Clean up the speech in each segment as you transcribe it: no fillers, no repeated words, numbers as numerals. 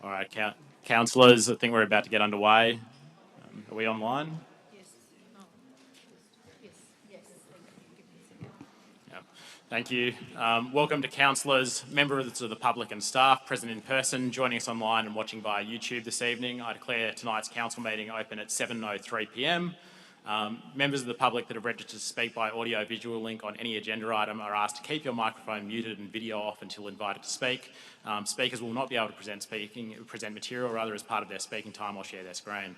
All right, councillors, I think we're about to get underway. Are we online? Yeah. Thank you. Welcome to councillors, members of the public and staff present in person, joining us online and watching via YouTube this evening. I declare tonight's council meeting open at 7:03 p.m. Members of the public that have registered to speak by audio-visual link on any agenda item are asked to keep your microphone muted and video off until invited to speak. Speakers will not be able to present material rather as part of their speaking time or share their screen.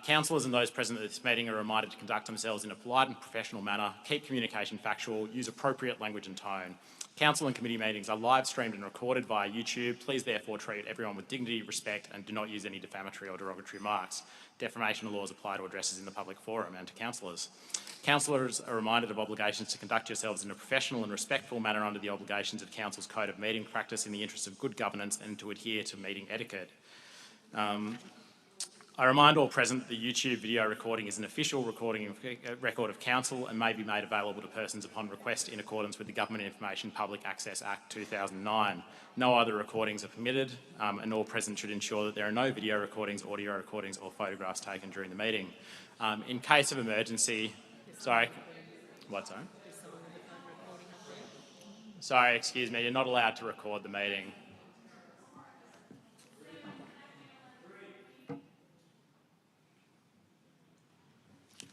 Councillors and those present at this meeting are reminded to conduct themselves in a polite and professional manner, keep communication factual, use appropriate language and tone. Council and committee meetings are live streamed and recorded via YouTube. Please therefore treat everyone with dignity, respect and do not use any defamatory or derogatory remarks. Defamation laws apply to addresses in the public forum and to councillors. Councillors are reminded of obligations to conduct yourselves in a professional and respectful manner under the obligations of Council's Code of Meeting Practice in the interest of good governance and to adhere to meeting etiquette. I remind all present that the YouTube video recording is an official record of Council and may be made available to persons upon request in accordance with the Government Information Public Access Act 2009. No other recordings are permitted and all present should ensure that there are no video recordings, audio recordings or photographs taken during the meeting. In case of emergency, sorry, excuse me, you're not allowed to record the meeting.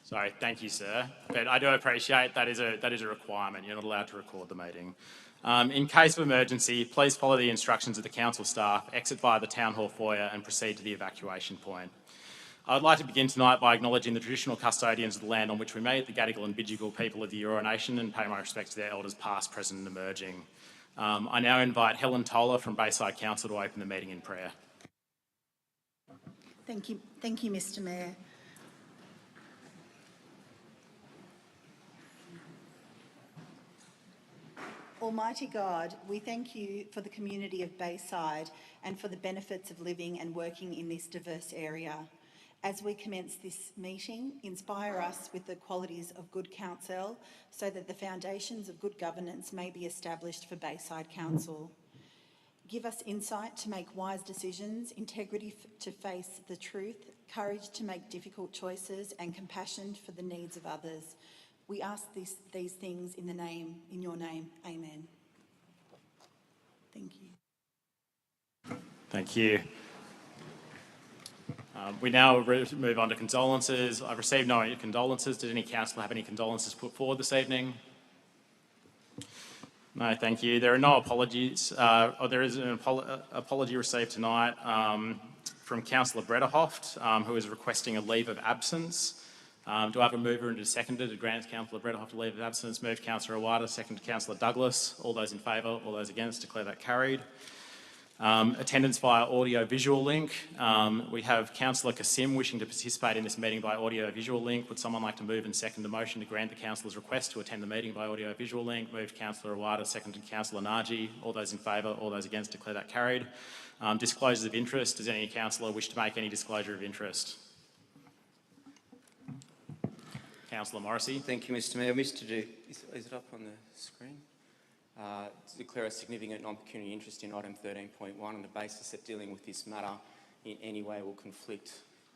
Sorry, thank you, sir. But I do appreciate that is a requirement. You're not allowed to record the meeting. In case of emergency, please follow the instructions of the council staff, exit via the town hall foyer and proceed to the evacuation point. I would like to begin tonight by acknowledging the traditional custodians of the land on which we meet, the Gadigal and Bidjigal people of the Eora Nation, and pay my respects to their elders past, present and emerging. I now invite Helen Toller from Bayside Council to open the meeting in prayer. Thank you, Mr. Mayor. Almighty God, we thank you for the community of Bayside and for the benefits of living and working in this diverse area. As we commence this meeting, inspire us with the qualities of good counsel so that the foundations of good governance may be established for Bayside Council. Give us insight to make wise decisions, integrity to face the truth, courage to make difficult choices and compassion for the needs of others. We ask these things in your name. Amen. Thank you. Thank you. We now move on to condolences. I've received no condolences. Did any councillor have any condolences put forward this evening? No, thank you. There are no apologies. There is an apology received tonight from Councillor Brederhoft, who is requesting a leave of absence. Do I have a mover and a seconder to grant Councillor Brederhoft a leave of absence? Moved Councillor Awada, second Councillor Douglas. All those in favour, all those against, declare that carried. Attendance via audio-visual link. We have Councillor Kassim wishing to participate in this meeting by audio-visual link. Would someone like to move and second the motion to grant the councillor's request to attend the meeting by audio-visual link? Moved Councillor Awada, seconded Councillor Naji. All those in favour, all those against, declare that carried. Disclosures of interest. Does any councillor wish to make any disclosure of interest? Councillor Morrissey. Thank you, Mr Mayor. Is it up on the screen? To declare a significant non-pecuniary interest in item 13.1 on the basis that dealing with this matter in any way will conflict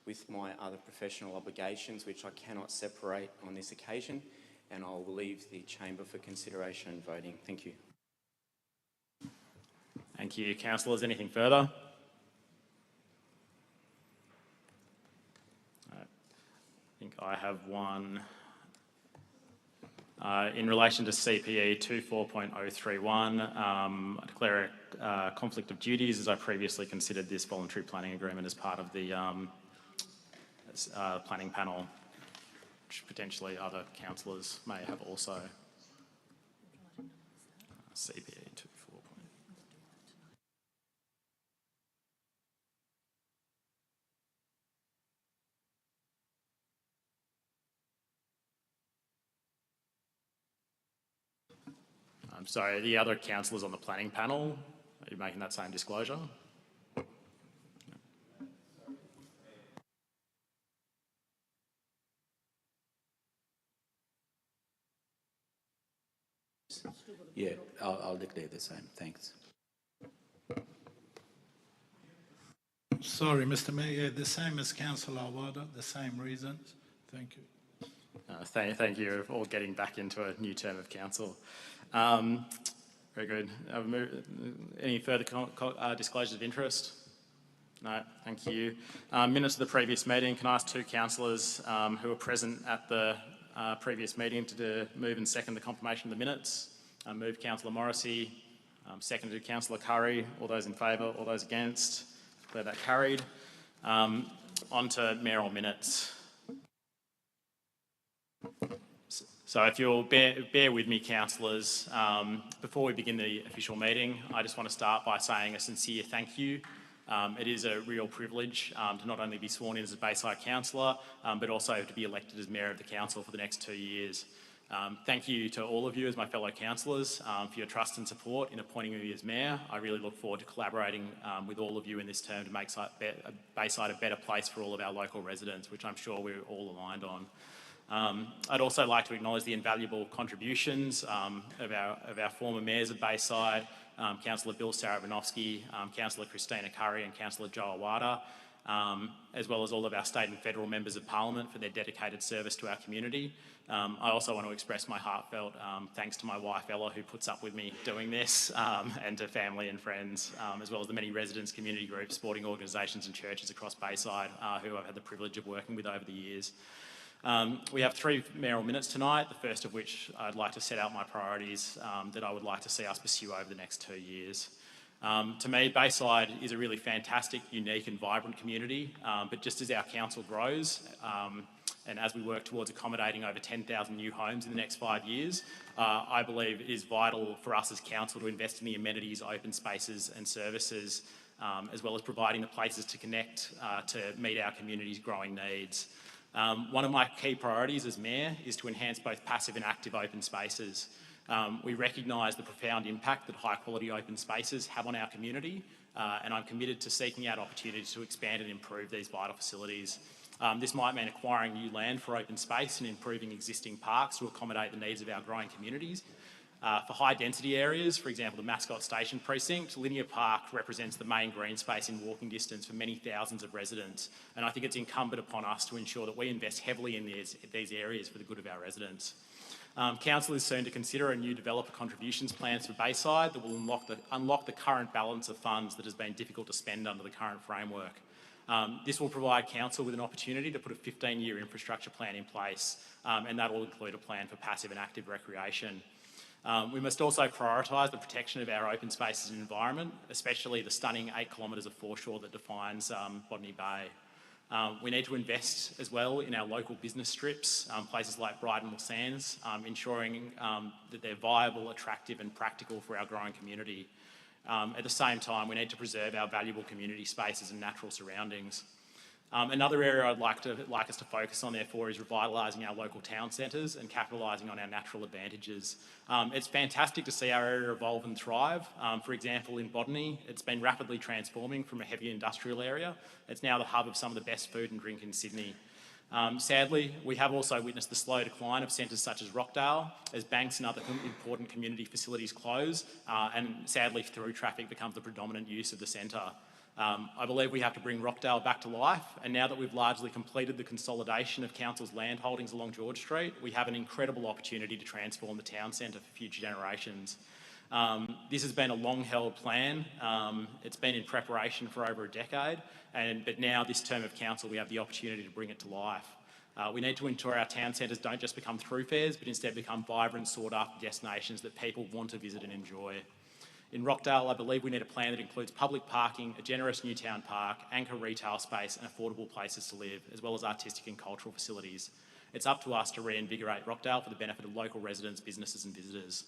with my other professional obligations, which I cannot separate on this occasion, and I will leave the chamber for consideration and voting. Thank you. Thank you. Councillors, anything further? I think I have one. In relation to CPE 24.031, I declare a conflict of duties as I previously considered this voluntary planning agreement as part of the planning panel, which potentially other councillors may have also. CPE 24. I'm sorry, the other councillors on the planning panel, are you making that same disclosure? Yeah, I'll declare the same. Thanks. Sorry, Mr Mayor, the same as Councillor Awada, the same reasons. Thank you. Thank you for all getting back into a new term of council. Very good. Any further disclosures of interest? No, thank you. Minutes of the previous meeting. Can I ask two councillors who were present at the previous meeting to move and second the confirmation of the minutes? Moved Councillor Morrissey, seconded Councillor Curry. All those in favour, all those against? Declare that carried. On to mayoral minutes. So if you'll bear with me, councillors, before we begin the official meeting, I just want to start by saying a sincere thank you. It is a real privilege to not only be sworn in as a Bayside councillor, but also to be elected as Mayor of the Council for the next 2 years. Thank you to all of you as my fellow councillors for your trust and support in appointing me as Mayor. I really look forward to collaborating with all of you in this term to make Bayside a better place for all of our local residents, which I'm sure we're all aligned on. I'd also like to acknowledge the invaluable contributions of our former mayors of Bayside, Councillor Bill Sarabanovsky, Councillor Christina Curry and Councillor Joe Awada, as well as all of our state and federal members of parliament for their dedicated service to our community. I also want to express my heartfelt thanks to my wife Ella, who puts up with me doing this, and to family and friends, as well as the many residents, community groups, sporting organisations and churches across Bayside who I've had the privilege of working with over the years. We have 3 mayoral minutes tonight, the first of which I'd like to set out my priorities that I would like to see us pursue over the next 2 years. To me, Bayside is a really fantastic, unique and vibrant community, but just as our council grows and as we work towards accommodating over 10,000 new homes in the next 5 years, I believe it is vital for us as council to invest in the amenities, open spaces and services, as well as providing the places to connect to meet our community's growing needs. One of my key priorities as Mayor is to enhance both passive and active open spaces. We recognise the profound impact that high quality open spaces have on our community, and I'm committed to seeking out opportunities to expand and improve these vital facilities. This might mean acquiring new land for open space and improving existing parks to accommodate the needs of our growing communities. For high density areas, for example the Mascot Station precinct, Linear Park represents the main green space in walking distance for many thousands of residents, and I think it's incumbent upon us to ensure that we invest heavily in these areas for the good of our residents. Council is soon to consider a new developer contributions plans for Bayside that will unlock the current balance of funds that has been difficult to spend under the current framework. This will provide Council with an opportunity to put a 15-year infrastructure plan in place, and that will include a plan for passive and active recreation. We must also prioritise the protection of our open spaces and environment, especially the stunning 8 kilometres of foreshore that defines Botany Bay. We need to invest as well in our local business strips, places like Bridewell Sands, ensuring that they're viable, attractive and practical for our growing community. At the same time, we need to preserve our valuable community spaces and natural surroundings. Another area I'd like us to focus on, therefore, is revitalising our local town centres and capitalising on our natural advantages. It's fantastic to see our area evolve and thrive. For example, in Botany, it's been rapidly transforming from a heavy industrial area. It's now the hub of some of the best food and drink in Sydney. Sadly, we have also witnessed the slow decline of centres such as Rockdale as banks and other important community facilities close, and sadly through traffic becomes the predominant use of the centre. I believe we have to bring Rockdale back to life, and now that we've largely completed the consolidation of Council's land holdings along George Street, we have an incredible opportunity to transform the town centre for future generations. This has been a long-held plan. It's been in preparation for over a decade, but now this term of council we have the opportunity to bring it to life. We need to ensure our town centres don't just become thoroughfares, but instead become vibrant, sought-after destinations that people want to visit and enjoy. In Rockdale, I believe we need a plan that includes public parking, a generous new town park, anchor retail space and affordable places to live, as well as artistic and cultural facilities. It's up to us to reinvigorate Rockdale for the benefit of local residents, businesses and visitors.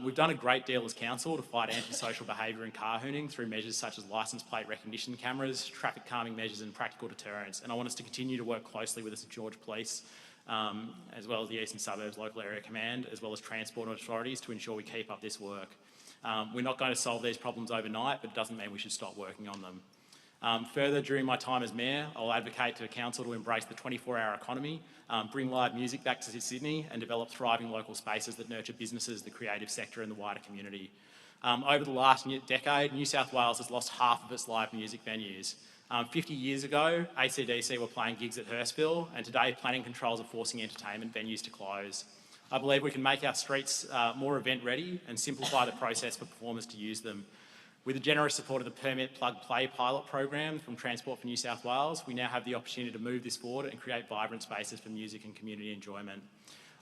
We've done a great deal as council to fight antisocial behaviour and car hooning through measures such as licence plate recognition cameras, traffic calming measures and practical deterrence, and I want us to continue to work closely with the St George Police, as well as the Eastern Suburbs Local Area Command, as well as transport authorities to ensure we keep up this work. We're not going to solve these problems overnight, but it doesn't mean we should stop working on them. Further, during my time as Mayor, I'll advocate to Council to embrace the 24-hour economy, bring live music back to Sydney and develop thriving local spaces that nurture businesses, the creative sector and the wider community. Over the last decade, New South Wales has lost half of its live music venues. 50 years ago, AC/DC were playing gigs at Hurstville, and today planning controls are forcing entertainment venues to close. I believe we can make our streets more event-ready and simplify the process for performers to use them. With the generous support of the Permit Plug Play pilot program from Transport for New South Wales, we now have the opportunity to move this forward and create vibrant spaces for music and community enjoyment.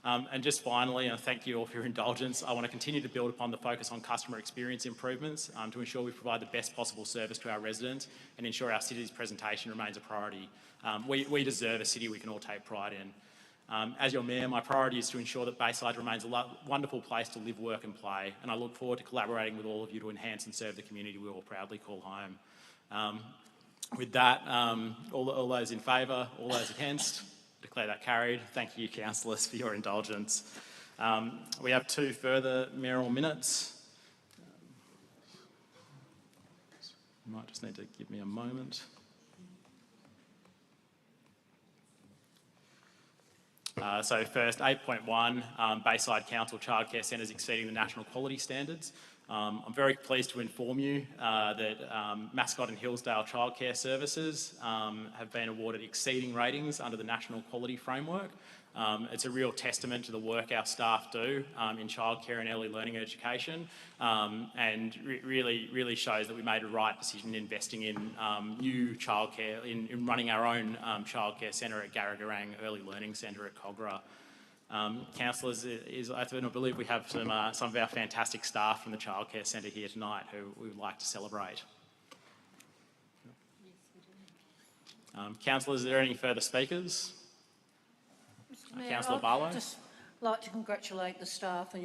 And just finally, and thank you all for your indulgence, I want to continue to build upon the focus on customer experience improvements to ensure we provide the best possible service to our residents and ensure our city's presentation remains a priority. We deserve a city we can all take pride in. As your Mayor, my priority is to ensure that Bayside remains a wonderful place to live, work and play, and I look forward to collaborating with all of you to enhance and serve the community we all proudly call home. With that, all those in favour, all those against? Declare that carried. Thank you, councillors, for your indulgence. We have 2 further mayoral minutes. You might just need to give me a moment. So first, 8.1, Bayside Council Childcare Centres exceeding the national quality standards. I'm very pleased to inform you that Mascot and Hillsdale Childcare Services have been awarded exceeding ratings under the National Quality Framework. It's a real testament to the work our staff do in childcare and early learning education, and really shows that we made the right decision investing in new childcare, in running our own childcare centre at Garragarang Early Learning Centre at Kogarah. Councillors, I believe we have some of our fantastic staff from the childcare centre here tonight who we would like to celebrate. Councillors, are there any further speakers? Councillor Barlow. I'd just like to congratulate the staff and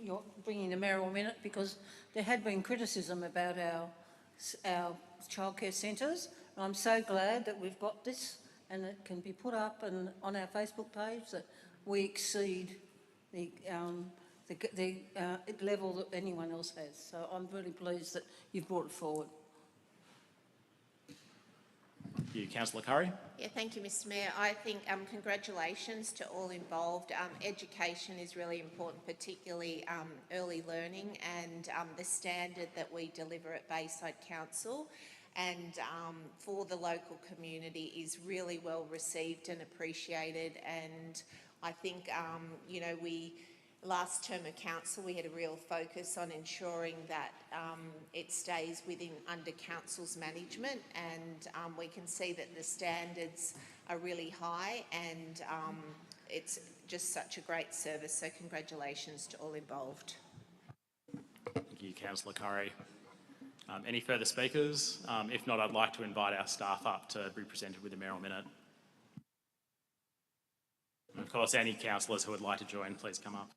you're bringing the mayoral minute, because there had been criticism about our childcare centres. I'm so glad that we've got this and it can be put up and on our Facebook page that we exceed the level that anyone else has. So I'm really pleased that you've brought it forward. Thank you. Councillor Curry. Yeah, thank you, Mr Mayor. I think congratulations to all involved. Education is really important, particularly early learning, and the standard that we deliver at Bayside Council and for the local community is really well received and appreciated. And I think, you know, last term of council, we had a real focus on ensuring that it stays under council's management, and we can see that the standards are really high, and it's just such a great service. So congratulations to all involved. Thank you, Councillor Curry. Any further speakers? If not, I'd like to invite our staff up to be presented with the mayoral minute. And of course, any councillors who would like to join, please come up.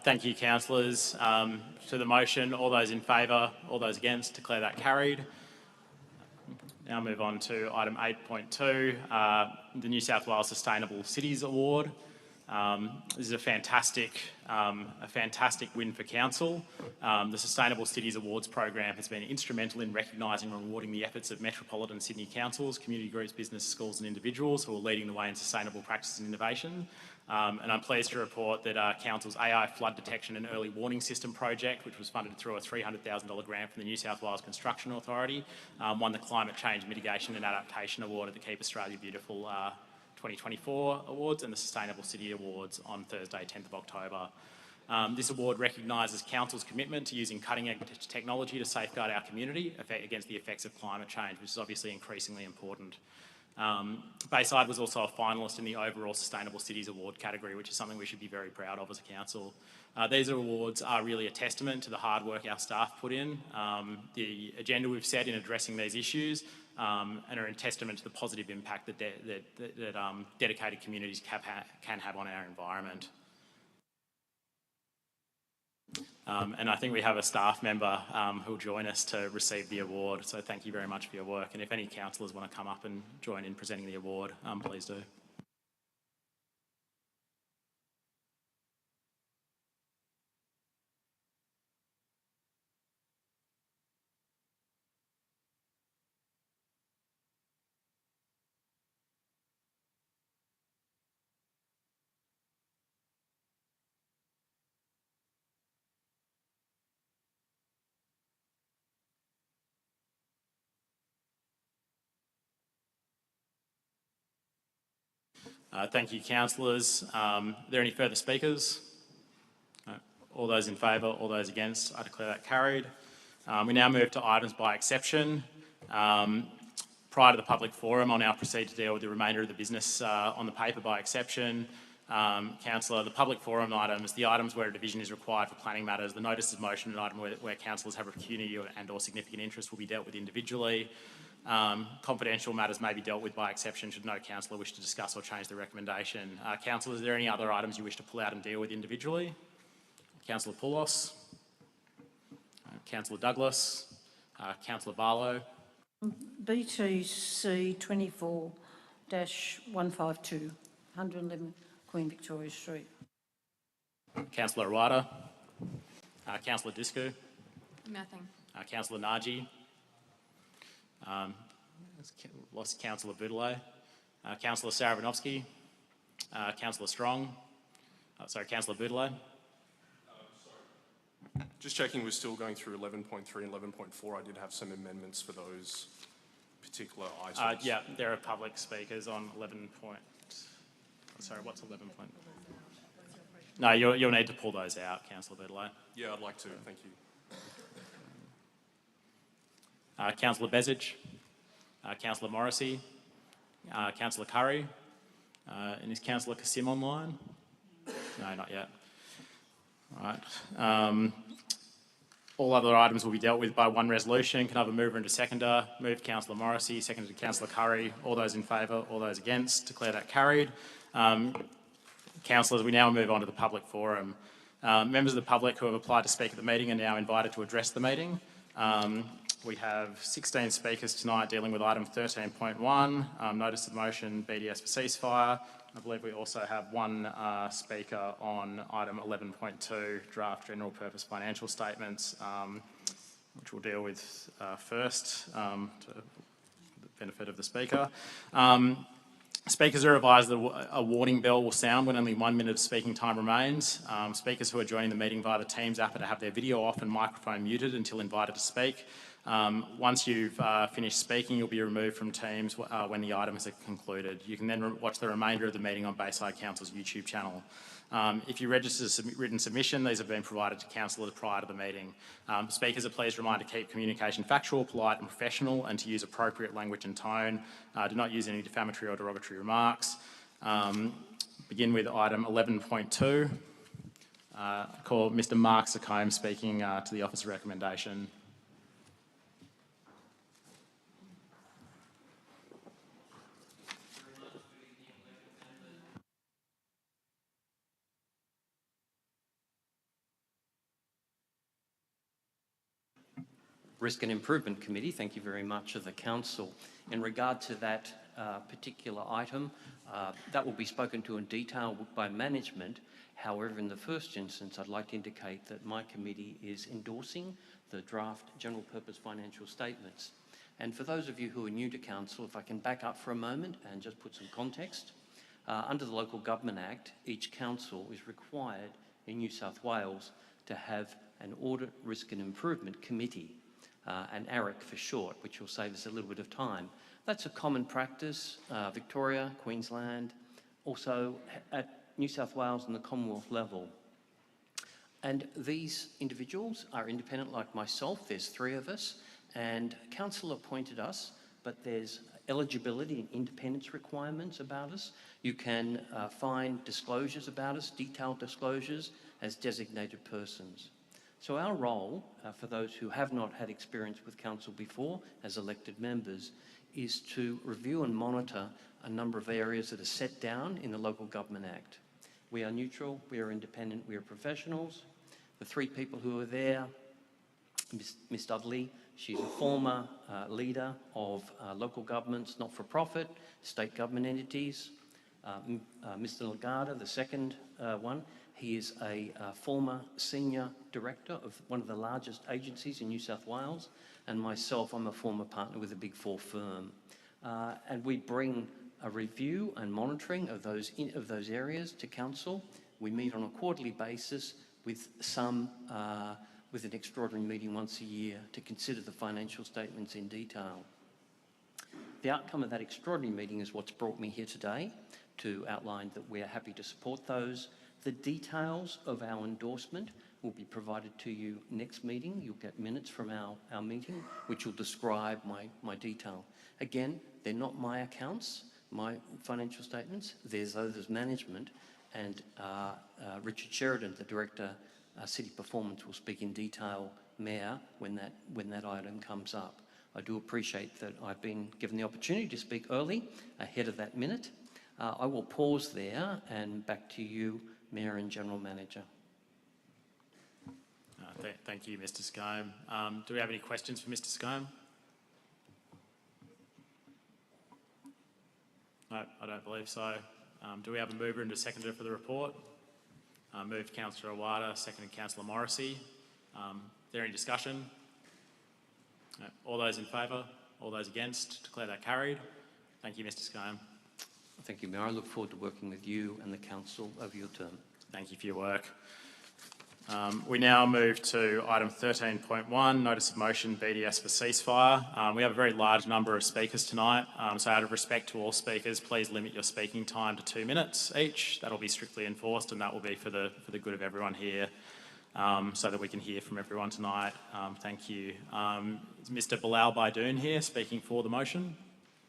Thank you, councillors. To the motion, all those in favour, all those against, declare that carried. Now move on to item 8.2, the New South Wales Sustainable Cities Award. This is a fantastic win for council. The Sustainable Cities Awards program has been instrumental in recognising and rewarding the efforts of metropolitan Sydney councils, community groups, business, schools and individuals who are leading the way in sustainable practice and innovation. And I'm pleased to report that Council's AI Flood Detection and Early Warning System project, which was funded through a $300,000 grant from the New South Wales Construction Authority, won the Climate Change Mitigation and Adaptation Award at the Keep Australia Beautiful 2024 Awards and the Sustainable City Awards on Thursday, 10th of October. This award recognises Council's commitment to using cutting-edge technology to safeguard our community against the effects of climate change, which is obviously increasingly important. Bayside was also a finalist in the overall Sustainable Cities Award category, which is something we should be very proud of as a council. These awards are really a testament to the hard work our staff put in, the agenda we've set in addressing these issues, and are a testament to the positive impact that dedicated communities can have on our environment. And I think we have a staff member who will join us to receive the award, so thank you very much for your work. And if any councillors want to come up and join in presenting the award, please do. Thank you, councillors. Are there any further speakers? No. All those in favour, all those against, I declare that carried. We now move to items by exception. Prior to the public forum, I'll now proceed to deal with the remainder of the business on the paper by exception. Councillor, the public forum items, the items where a division is required for planning matters, the notice of motion and item where councillors have opportunity and/or significant interest will be dealt with individually. Confidential matters may be dealt with by exception should no councillor wish to discuss or change the recommendation. Councillor, is there any other items you wish to pull out and deal with individually? Councillor Poulos, Councillor Douglas, Councillor Barlow. BTC 24-152, 111 Queen Victoria Street. Councillor Ruada, Councillor Discu. Nothing. Councillor Naji. Lost Councillor Boudeleau. Councillor Saravinovsky. Councillor Strong. Councillor Boudeleau. Just checking, we're still going through 11.3 and 11.4. I did have some amendments for those particular items. Yeah, there are public speakers on 11 point... Sorry, what's 11 point? No, you'll need to pull those out, Councillor Boudeleau. Yeah, I'd like to. Thank you. Councillor Bezich. Councillor Morrissey. Councillor Curry. And is Councillor Kassim online? No, not yet. All right. All other items will be dealt with by one resolution. Can I have a mover and a seconder? Moved Councillor Morrissey, seconded Councillor Curry. All those in favour, all those against, declare that carried. Councillors, we now move on to the public forum. Members of the public who have applied to speak at the meeting are now invited to address the meeting. We have 16 speakers tonight dealing with item 13.1, notice of motion BDS for ceasefire. I believe we also have one speaker on item 11.2, draft general purpose financial statements, which we'll deal with first to the benefit of the speaker. Speakers are advised that a warning bell will sound when only 1 minute of speaking time remains. Speakers who are joining the meeting via the Teams app are to have their video off and microphone muted until invited to speak. Once you've finished speaking, you'll be removed from Teams when the item is concluded. You can then watch the remainder of the meeting on Bayside Council's YouTube channel. If you register a written submission, these have been provided to councillors prior to the meeting. Speakers are please reminded to keep communication factual, polite and professional and to use appropriate language and tone. Do not use any defamatory or derogatory remarks. Begin with item 11.2. Call Mr. Mark Sacombe speaking to the office recommendation. Risk and Improvement Committee, thank you very much of the Council. In regard to that particular item, that will be spoken to in detail by management. However, in the first instance, I'd like to indicate that my committee is endorsing the draft general purpose financial statements. And for those of you who are new to Council, if I can back up for a moment and just put some context. Under the Local Government Act, each council is required in New South Wales to have an Audit, Risk and Improvement Committee. And ARIC for short, which will save us a little bit of time. That's a common practice, Victoria, Queensland, also at New South Wales and the Commonwealth level. And these individuals are independent like myself. There's 3 of us, and Council appointed us, but there's eligibility and independence requirements about us. You can find disclosures about us, detailed disclosures, as designated persons. So our role, for those who have not had experience with Council before as elected members, is to review and monitor a number of areas that are set down in the Local Government Act. We are neutral, we are independent, we are professionals. The three people who are there, Ms Dudley, she's a former leader of local governments, not-for-profit, state government entities. Mr Lagarda, the second one, he is a former senior director of one of the largest agencies in New South Wales, and myself, I'm a former partner with a Big Four firm. And we bring a review and monitoring of those areas to council. We meet on a quarterly basis with with an extraordinary meeting once a year to consider the financial statements in detail. The outcome of that extraordinary meeting is what's brought me here today to outline that we are happy to support those. The details of our endorsement will be provided to you next meeting. You'll get minutes from our meeting, which will describe my detail. Again, they're not my accounts, my financial statements. There's those as management, and Richard Sheridan, the Director, City Performance, will speak in detail, Mayor, when that item comes up. I do appreciate that I've been given the opportunity to speak early, ahead of that minute. I will pause there and back to you, Mayor and General Manager. Thank you, Mr Scombe. Do we have any questions for Mr Scombe? No, I don't believe so. Do we have a mover and a seconder for the report? Moved Councillor Awada, seconded Councillor Morrissey. Is there any discussion? No. All those in favour? All those against? Declare that carried. Thank you, Mr Scombe. Thank you, Mayor. I look forward to working with you and the Council over your term. Thank you for your work. We now move to item 13.1, Notice of Motion BDS for Ceasefire. We have a very large number of speakers tonight, so out of respect to all speakers, please limit your speaking time to 2 minutes each. That'll be strictly enforced, and that will be for the good of everyone here, so that we can hear from everyone tonight. Thank you. Is Mr Bilal Baidoon here speaking for the motion?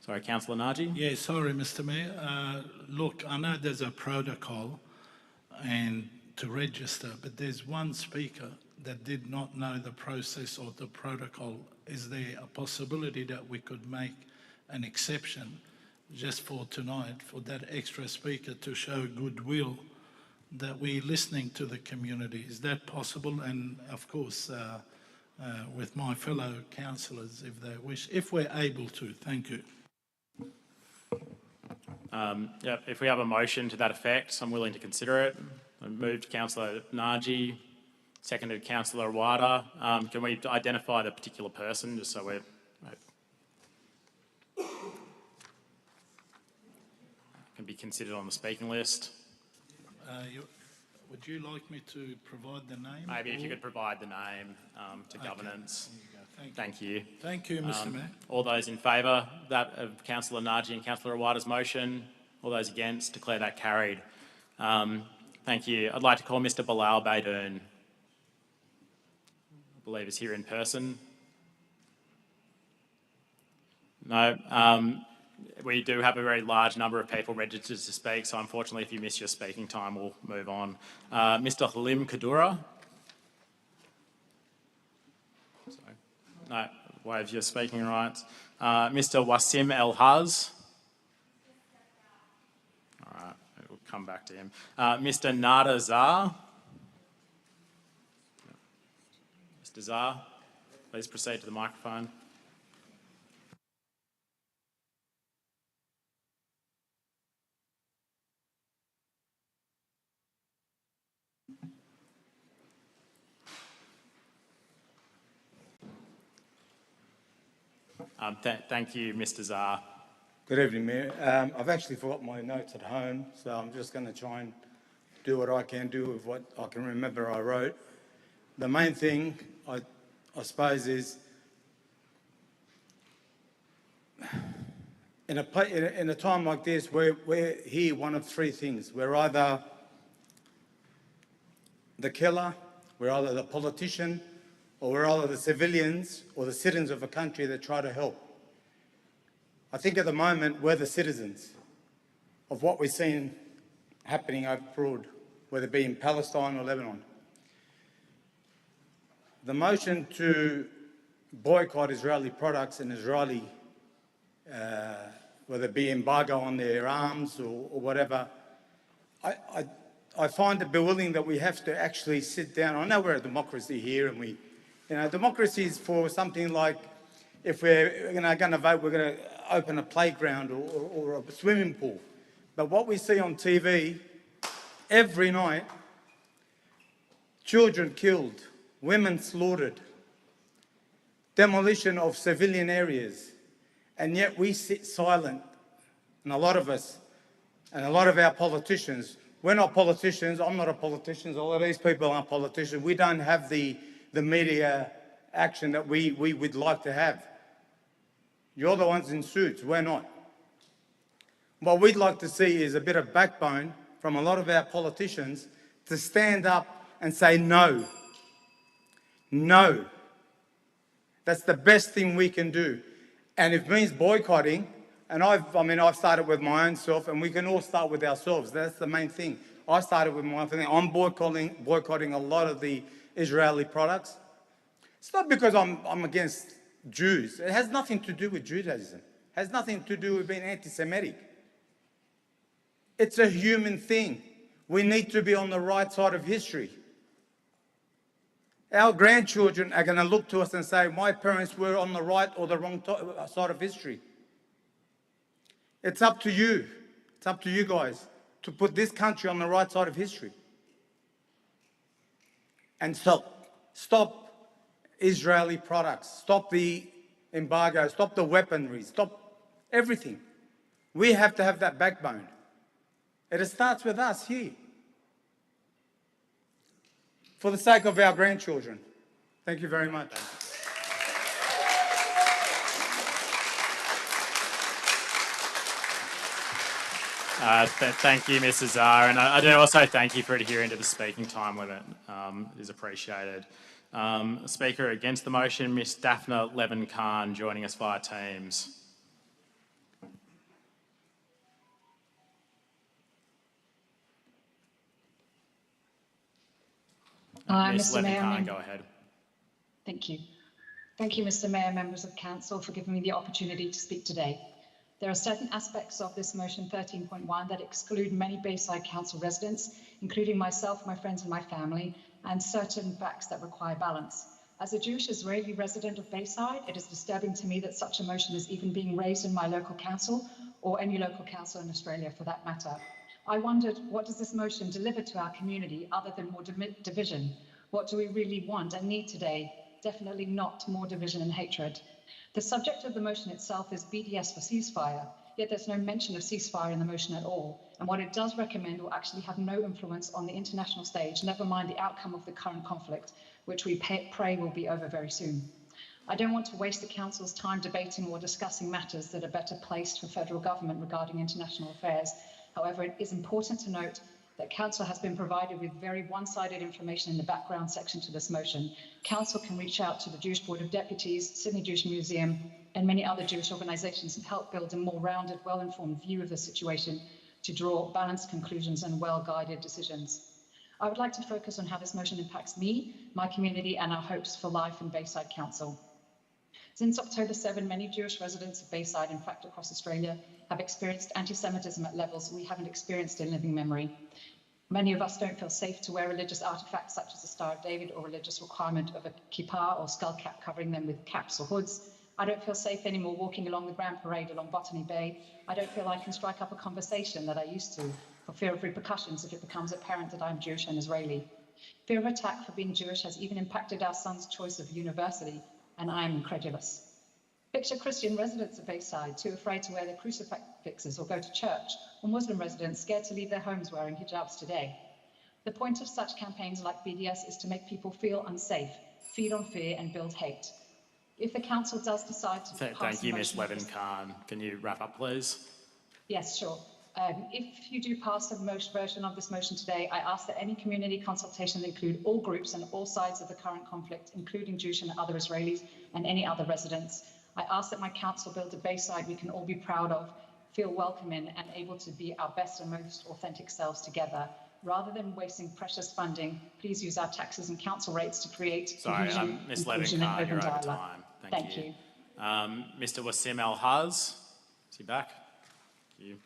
Sorry, Councillor Naji? Yeah, sorry, Mr Mayor. Look, I know there's a protocol and to register, but there's one speaker that did not know the process or the protocol. Is there a possibility that we could make an exception just for tonight for that extra speaker to show goodwill that we're listening to the community? Is that possible? And of course, with my fellow councillors, if they wish, if we're able to. Thank you. If we have a motion to that effect, I'm willing to consider it. I moved Councillor Naji, seconded Councillor Awada. Can we identify the particular person just so we're... can be considered on the speaking list. Would you like me to provide the name? Maybe if you could provide the name to governance. Thank you. Thank you, Mr Mayor. All those in favour that of Councillor Naji and Councillor Awada's motion? All those against? Declare that carried. Thank you. I'd like to call Mr Bilal Baidoon. I believe he's here in person. No. We do have a very large number of people registered to speak, so unfortunately if you miss your speaking time, we'll move on. Mr Halim Kadura. Sorry. No, waive your speaking rights. Mr Wasim El Haz. All right, we'll come back to him. Mr Nada Zar. Mr Zar, please proceed to the microphone. Thank you, Mr Zar. Good evening, Mayor. I've actually forgot my notes at home, so I'm just going to try and do what I can do with what I can remember I wrote. The main thing, I suppose, is in a time like this, we're here one of three things. We're either the killer, we're either the politician, or we're either the civilians or the citizens of a country that try to help. I think at the moment we're the citizens of what we're seeing happening abroad, whether it be in Palestine or Lebanon. The motion to boycott Israeli products and Israeli whether it be embargo on their arms or whatever. I find it bewildering that we have to actually sit down. I know we're a democracy here, and democracy is for something like, if we're going to vote, we're going to open a playground or a swimming pool. But what we see on TV every night, children killed, women slaughtered, demolition of civilian areas, and yet we sit silent, and a lot of us, and a lot of our politicians, we're not politicians, I'm not a politician, a lot of these people aren't politicians, we don't have the media action that we would like to have. You're the ones in suits, we're not. What we'd like to see is a bit of backbone from a lot of our politicians to stand up and say no. No. That's the best thing we can do. And if it means boycotting, and I've started with my own self, and we can all start with ourselves. That's the main thing. I started with my own thing. I'm boycotting a lot of the Israeli products. It's not because I'm against Jews. It has nothing to do with Judaism. It has nothing to do with being anti-Semitic. It's a human thing. We need to be on the right side of history. Our grandchildren are going to look to us and say, my parents were on the right or the wrong side of history. It's up to you. It's up to you guys to put this country on the right side of history. And stop Israeli products. Stop the embargo. Stop the weaponry. Stop everything. We have to have that backbone. It starts with us here. For the sake of our grandchildren. Thank you very much. Thank you, Mr. Zahar, and I do also thank you for adhering to the speaking time limit. It is appreciated. Speaker against the motion, Ms. Daphna Levin-Khan, joining us via Teams. Ms. Levin-Khan, go ahead. Thank you. Thank you, Mr. Mayor, members of Council, for giving me the opportunity to speak today. There are certain aspects of this motion 13.1 that exclude many Bayside Council residents, including myself, my friends and my family, and certain facts that require balance. As a Jewish Israeli resident of Bayside, it is disturbing to me that such a motion is even being raised in my local council, or any local council in Australia for that matter. I wondered, what does this motion deliver to our community other than more division? What do we really want and need today? Definitely not more division and hatred. The subject of the motion itself is BDS for ceasefire, yet there's no mention of ceasefire in the motion at all. And what it does recommend will actually have no influence on the international stage, never mind the outcome of the current conflict, which we pray will be over very soon. I don't want to waste the Council's time debating or discussing matters that are better placed for federal government regarding international affairs. However, it is important to note that Council has been provided with very one-sided information in the background section to this motion. Council can reach out to the Jewish Board of Deputies, Sydney Jewish Museum, and many other Jewish organisations and help build a more rounded, well-informed view of the situation to draw balanced conclusions and well-guided decisions. I would like to focus on how this motion impacts me, my community, and our hopes for life in Bayside Council. Since October 7, many Jewish residents of Bayside, in fact across Australia, have experienced anti-Semitism at levels we haven't experienced in living memory. Many of us don't feel safe to wear religious artefacts such as the Star of David or religious requirement of a kippah or skull cap covering them with caps or hoods. I don't feel safe anymore walking along the Grand Parade along Botany Bay. I don't feel I can strike up a conversation that I used to for fear of repercussions if it becomes apparent that I'm Jewish and Israeli. Fear of attack for being Jewish has even impacted our son's choice of university, and I am incredulous. Picture Christian residents of Bayside too afraid to wear their crucifixes or go to church, or Muslim residents scared to leave their homes wearing hijabs today. The point of such campaigns like BDS is to make people feel unsafe, feed on fear and build hate. If the Council does decide to pass Thank you, Ms. Levin-Khan. Can you wrap up, please? Yes, sure. If you do pass the version of this motion today, I ask that any community consultations include all groups and all sides of the current conflict, including Jewish and other Israelis and any other residents. I ask that my council build a Bayside we can all be proud of, feel welcome in, and able to be our best and most authentic selves together. Rather than wasting precious funding, please use our taxes and council rates to create Ms. Levin-Khan, you're over time. Thank you. Mr. Wassim El-Haz, Is he back? Thank you.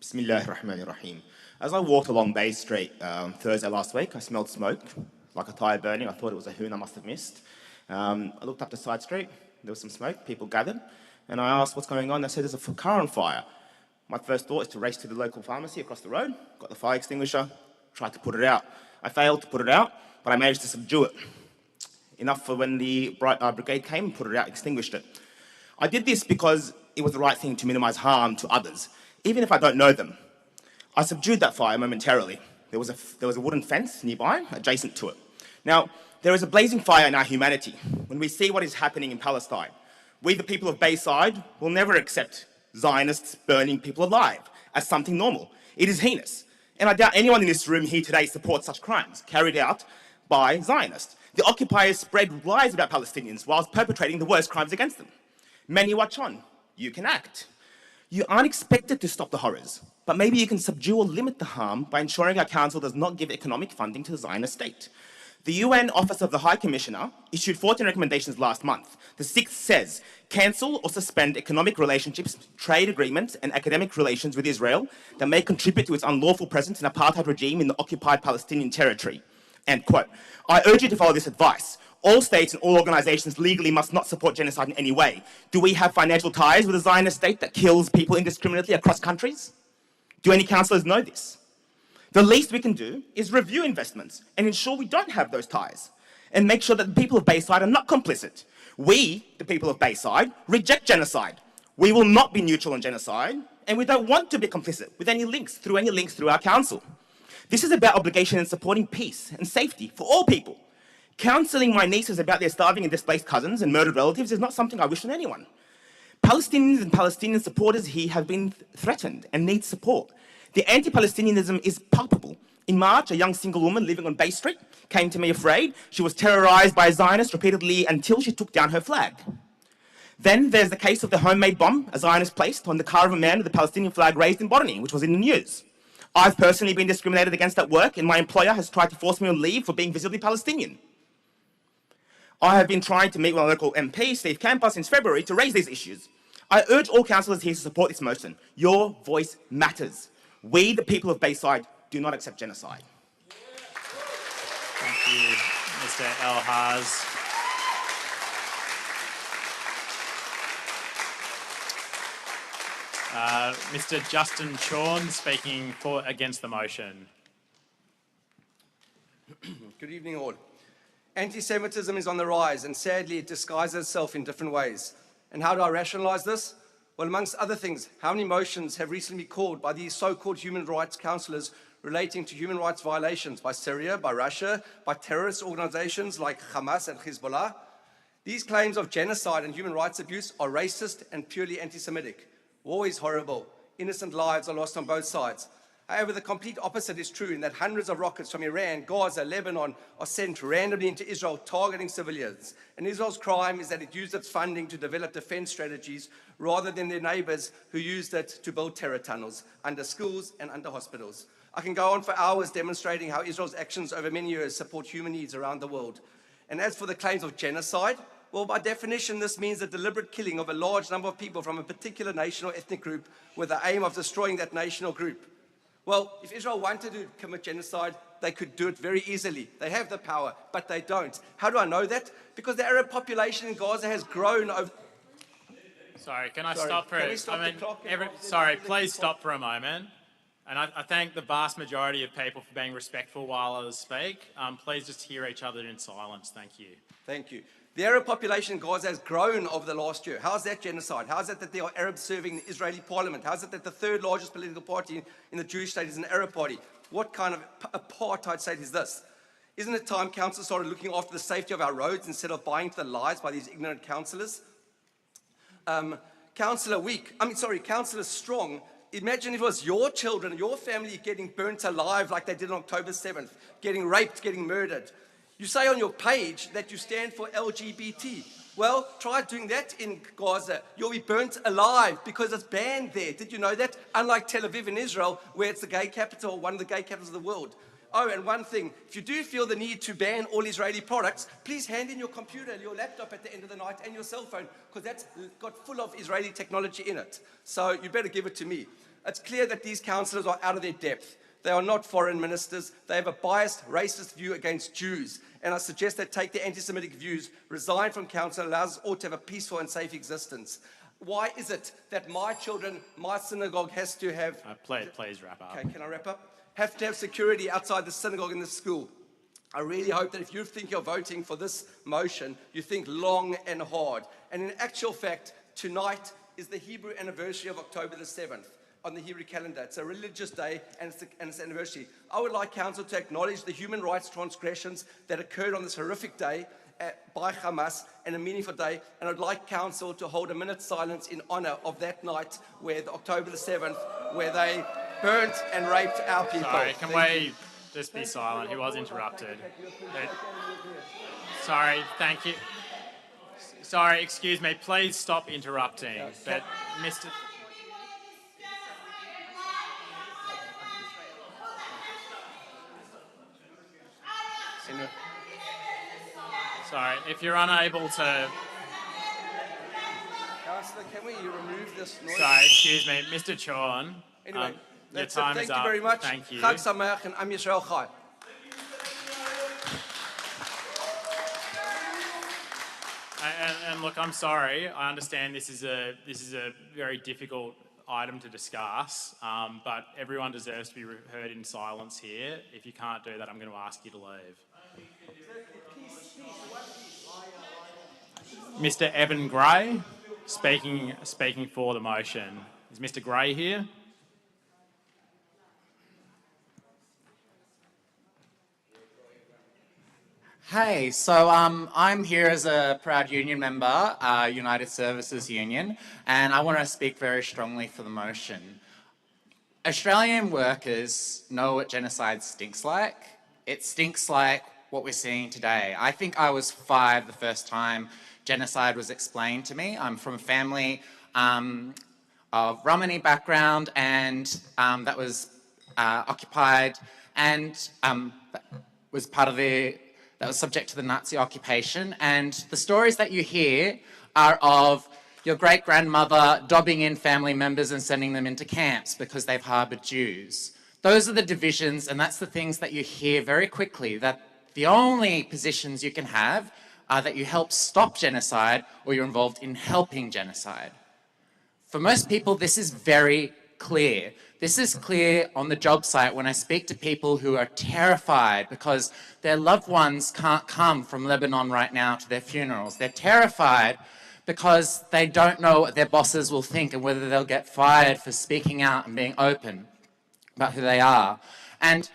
Bismillahir Rahmanir Rahim. As I walked along Bay Street Thursday last week, I smelled smoke, like a tyre burning. I thought it was a hoon I must have missed. I looked up the side street, there was some smoke, people gathered, and I asked what's going on. They said there's a car on fire. My first thought is to race to the local pharmacy across the road, got the fire extinguisher, tried to put it out. I failed to put it out, but I managed to subdue it. Enough for when the brigade came and put it out, extinguished it. I did this because it was the right thing to minimise harm to others, even if I don't know them. I subdued that fire momentarily. There was a wooden fence nearby, adjacent to it. Now, there is a blazing fire in our humanity. When we see what is happening in Palestine, we, the people of Bayside, will never accept Zionists burning people alive as something normal. It is heinous. And I doubt anyone in this room here today supports such crimes carried out by Zionists. The occupiers spread lies about Palestinians whilst perpetrating the worst crimes against them. Many watch on. You can act. You aren't expected to stop the horrors, but maybe you can subdue or limit the harm by ensuring our council does not give economic funding to the Zionist state. The UN Office of the High Commissioner issued 14 recommendations last month. The 6th says, cancel or suspend economic relationships, trade agreements, and academic relations with Israel that may contribute to its unlawful presence in apartheid regime in the occupied Palestinian territory. End quote. I urge you to follow this advice. All states and all organizations legally must not support genocide in any way. Do we have financial ties with a Zionist state that kills people indiscriminately across countries? Do any councillors know this? The least we can do is review investments and ensure we don't have those ties and make sure that the people of Bayside are not complicit. We, the people of Bayside, reject genocide. We will not be neutral on genocide, and we don't want to be complicit with any links through our council. This is about obligation in supporting peace and safety for all people. Counselling my nieces about their starving and displaced cousins and murdered relatives is not something I wish on anyone. Palestinians and Palestinian supporters here have been threatened and need support. The anti-Palestinianism is palpable. In March, a young single woman living on Bay Street came to me afraid. She was terrorised by Zionists repeatedly until she took down her flag. Then there's the case of the homemade bomb a Zionist placed on the car of a man with the Palestinian flag raised in Botany, which was in the news. I've personally been discriminated against at work, and my employer has tried to force me on leave for being visibly Palestinian. I have been trying to meet with my local MP, Steve Camper, since February to raise these issues. I urge all councillors here to support this motion. Your voice matters. We, the people of Bayside, do not accept genocide. Thank you, Mr. El-Haz. Mr. Justin Chorn speaking against the motion. Good evening, all. Anti-Semitism is on the rise, and sadly it disguises itself in different ways. And how do I rationalize this? Well, amongst other things, how many motions have recently been called by these so-called human rights councillors relating to human rights violations by Syria, by Russia, by terrorist organizations like Hamas and Hezbollah? These claims of genocide and human rights abuse are racist and purely anti-Semitic. War is horrible. Innocent lives are lost on both sides. However, the complete opposite is true in that hundreds of rockets from Iran, Gaza, Lebanon are sent randomly into Israel targeting civilians. And Israel's crime is that it used its funding to develop defense strategies rather than their neighbors who used it to build terror tunnels under schools and under hospitals. I can go on for hours demonstrating how Israel's actions over many years support human needs around the world. And as for the claims of genocide, well, by definition, this means the deliberate killing of a large number of people from a particular nation or ethnic group with the aim of destroying that nation or group. Well, if Israel wanted to commit genocide, they could do it very easily. They have the power, but they don't. How do I know that? Because the Arab population in Gaza has grown over... Sorry, can I stop for please stop for a moment. And I thank the vast majority of people for being respectful while others speak. Please just hear each other in silence. Thank you. Thank you. The Arab population in Gaza has grown over the last year. How is that genocide? How is it that there are Arabs serving the Israeli parliament? How is it that the third largest political party in the Jewish state is an Arab party? What kind of apartheid state is this? Isn't it time council started looking after the safety of our roads instead of buying into the lies by these ignorant councillors? Councillor Strong, imagine if it was your children, your family getting burnt alive like they did on October 7th, getting raped, getting murdered. You say on your page that you stand for LGBT. Well, try doing that in Gaza. You'll be burnt alive because it's banned there. Did you know that? Unlike Tel Aviv in Israel, where it's the gay capital, one of the gay capitals of the world. Oh, and one thing, if you do feel the need to ban all Israeli products, please hand in your computer, your laptop at the end of the night, and your cell phone, because that's got full of Israeli technology in it. So you better give it to me. It's clear that these councillors are out of their depth. They are not foreign ministers. They have a biased, racist view against Jews. And I suggest they take their anti-Semitic views, resign from council, and allow us all to have a peaceful and safe existence. Why is it that my children, my synagogue has to have... Please wrap up. Okay, can I wrap up? Have to have security outside the synagogue in the school. I really hope that if you think you're voting for this motion, you think long and hard. And in actual fact, tonight is the Hebrew anniversary of October the 7th on the Hebrew calendar. It's a religious day and it's anniversary. I would like Council to acknowledge the human rights transgressions that occurred on this horrific day by Hamas and a meaningful day, and I'd like Council to hold a minute's silence in honour of that night, where October the 7th, where they burnt and raped our people. Sorry, can we just be silent? He was interrupted. Sorry, thank you. Sorry, excuse me, please stop interrupting. But Mr. Sorry, if you're unable to... Councillor, can we remove this noise? Sorry, excuse me, Mr. Chorn. Anyway, your that's time it. is Thank up. you very much. Thank you. Chag Sameach and Am Yisrael Chai. And look, I'm sorry. I understand this is a very difficult item to discuss, but everyone deserves to be heard in silence here. If you can't do that, I'm going to ask you to leave. Mr. Evan Gray, speaking for the motion. Is Mr. Gray here? Hey, so I'm here as a proud union member, United Services Union, and I want to speak very strongly for the motion. Australian workers know what genocide stinks like. It stinks like what we're seeing today. I think I was 5 the first time genocide was explained to me. I'm from a family of Romani background, and that was occupied and was part of that was subject to the Nazi occupation. And the stories that you hear are of your great-grandmother dobbing in family members and sending them into camps because they've harboured Jews. Those are the divisions, and that's the things that you hear very quickly, that the only positions you can have are that you help stop genocide or you're involved in helping genocide. For most people, this is very clear. This is clear on the job site when I speak to people who are terrified because their loved ones can't come from Lebanon right now to their funerals. They're terrified because they don't know what their bosses will think and whether they'll get fired for speaking out and being open about who they are. And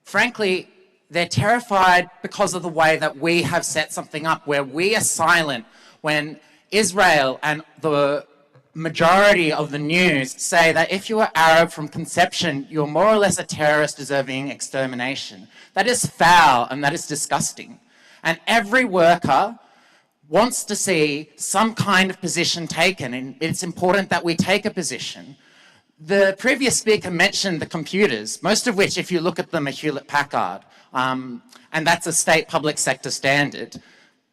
frankly, they're terrified because of the way that we have set something up where we are silent when Israel and the majority of the news say that if you are Arab from conception, you're more or less a terrorist deserving extermination. That is foul and that is disgusting. And every worker wants to see some kind of position taken, and it's important that we take a position. The previous speaker mentioned the computers, most of which, if you look at them, are Hewlett-Packard, and that's a state public sector standard.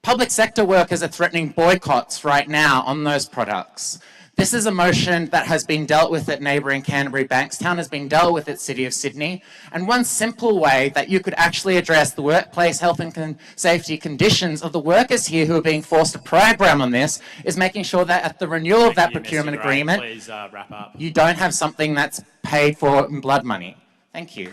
Public sector workers are threatening boycotts right now on those products. This is a motion that has been dealt with at neighbouring Canterbury Bankstown, has been dealt with at City of Sydney, and one simple way that you could actually address the workplace health and safety conditions of the workers here who are being forced to program on this is making sure that at the renewal of that procurement agreement, please wrap up. You don't have something that's paid for in blood money. Thank you.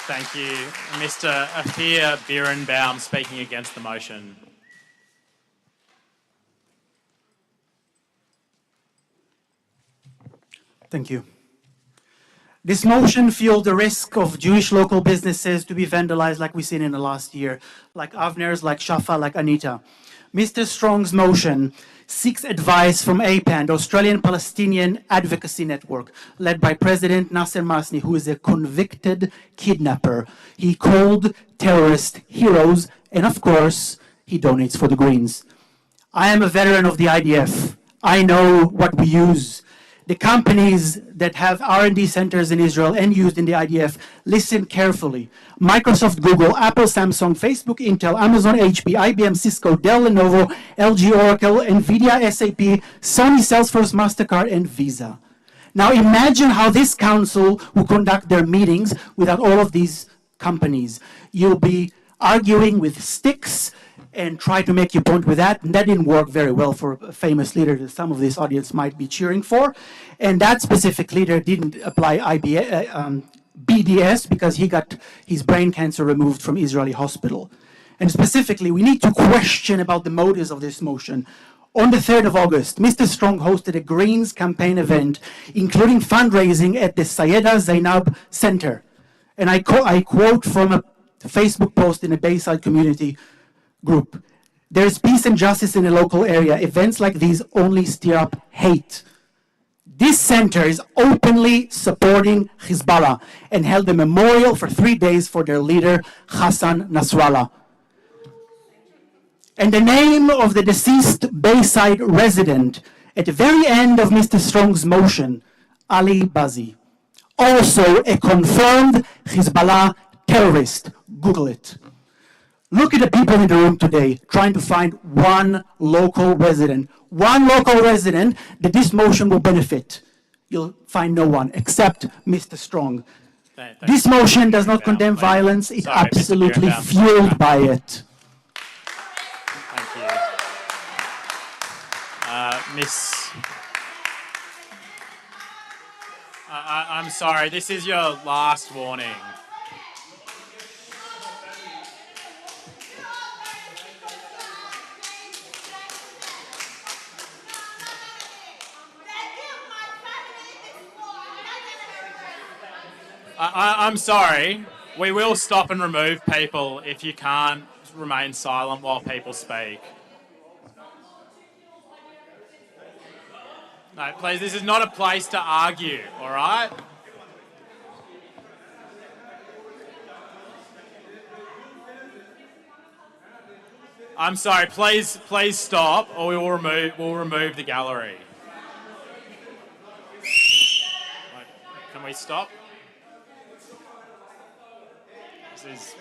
Thank you. Mr. Afir Birnbaum speaking against the motion. Thank you. This motion fueled the risk of Jewish local businesses to be vandalized like we've seen in the last year, like Avner's, like Shafa, like Anita. Mr. Strong's motion seeks advice from APAN, the Australian Palestinian Advocacy Network, led by President Nasser Masni, who is a convicted kidnapper. He called terrorists heroes, and of course, he donates for the Greens. I am a veteran of the IDF. I know what we use. the companies that have R&D centers in Israel and used in the IDF, listen carefully. Microsoft, Google, Apple, Samsung, Facebook, Intel, Amazon, HP, IBM, Cisco, Dell, Lenovo, LG, Oracle, NVIDIA, SAP, Sony, Salesforce, MasterCard, and Visa. Now imagine how this council will conduct their meetings without all of these companies. You'll be arguing with sticks and try to make your point with that. And that didn't work very well for a famous leader that some of this audience might be cheering for. And that specific leader didn't apply BDS because he got his brain cancer removed from Israeli hospital. And specifically, we need to question about the motives of this motion. On the 3rd of August, Mr. Strong hosted a Greens campaign event, including fundraising at the Sayeda Zainab Center. And I quote from a Facebook post in a Bayside community group. There's peace and justice in a local area. Events like these only stir up hate. This center is openly supporting Hezbollah and held a memorial for 3 days for their leader, Hassan Nasrallah. And the name of the deceased Bayside resident at the very end of Mr. Strong's motion, Ali Bazi. Also a confirmed Hezbollah terrorist. Google it. Look at the people in the room today trying to find one local resident that this motion will benefit. You'll find no one except Mr. Strong. This motion does not condemn violence. It's absolutely fueled by it. Thank you. Miss... I'm sorry, this is your last warning. I'm sorry. We will stop and remove people if you can't remain silent while people speak. No, please, this is not a place to argue, all right? I'm sorry, please stop or we'll remove the gallery. Can we stop? This is...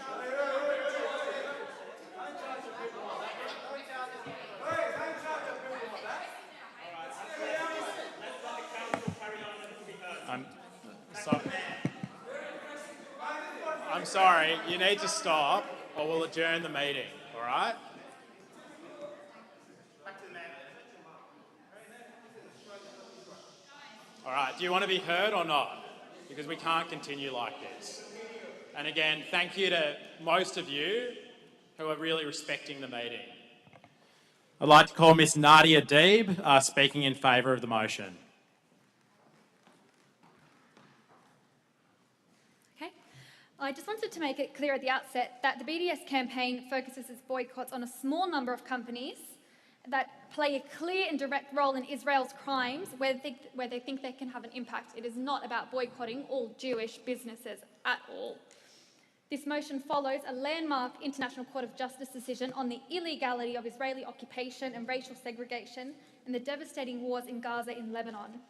I'm sorry, you need to stop or we'll adjourn the meeting, all right? All right, do you want to be heard or not? Because we can't continue like this. And again, thank you to most of you who are really respecting the meeting. I'd like to call Ms. Nadia Deeb speaking in favour of the motion. I just wanted to make it clear at the outset that the BDS campaign focuses its boycotts on a small number of companies that play a clear and direct role in Israel's crimes where they think they can have an impact. It is not about boycotting all Jewish businesses at all. This motion follows a landmark International Court of Justice decision on the illegality of Israeli occupation and racial segregation and the devastating wars in Gaza and Lebanon.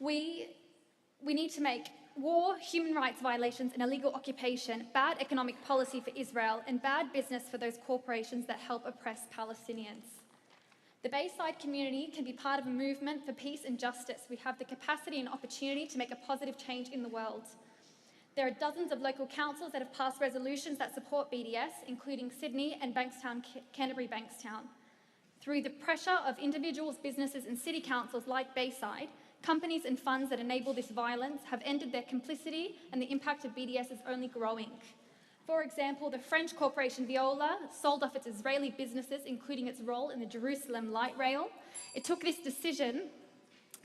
We need to make war, human rights violations and illegal occupation bad economic policy for Israel and bad business for those corporations that help oppress Palestinians. The Bayside community can be part of a movement for peace and justice. We have the capacity and opportunity to make a positive change in the world. There are dozens of local councils that have passed resolutions that support BDS, including Sydney and Bankstown, Canterbury Bankstown. Through the pressure of individuals, businesses and city councils like Bayside, companies and funds that enable this violence have ended their complicity and the impact of BDS is only growing. For example, the French corporation Veolia sold off its Israeli businesses, including its role in the Jerusalem light rail. It took this decision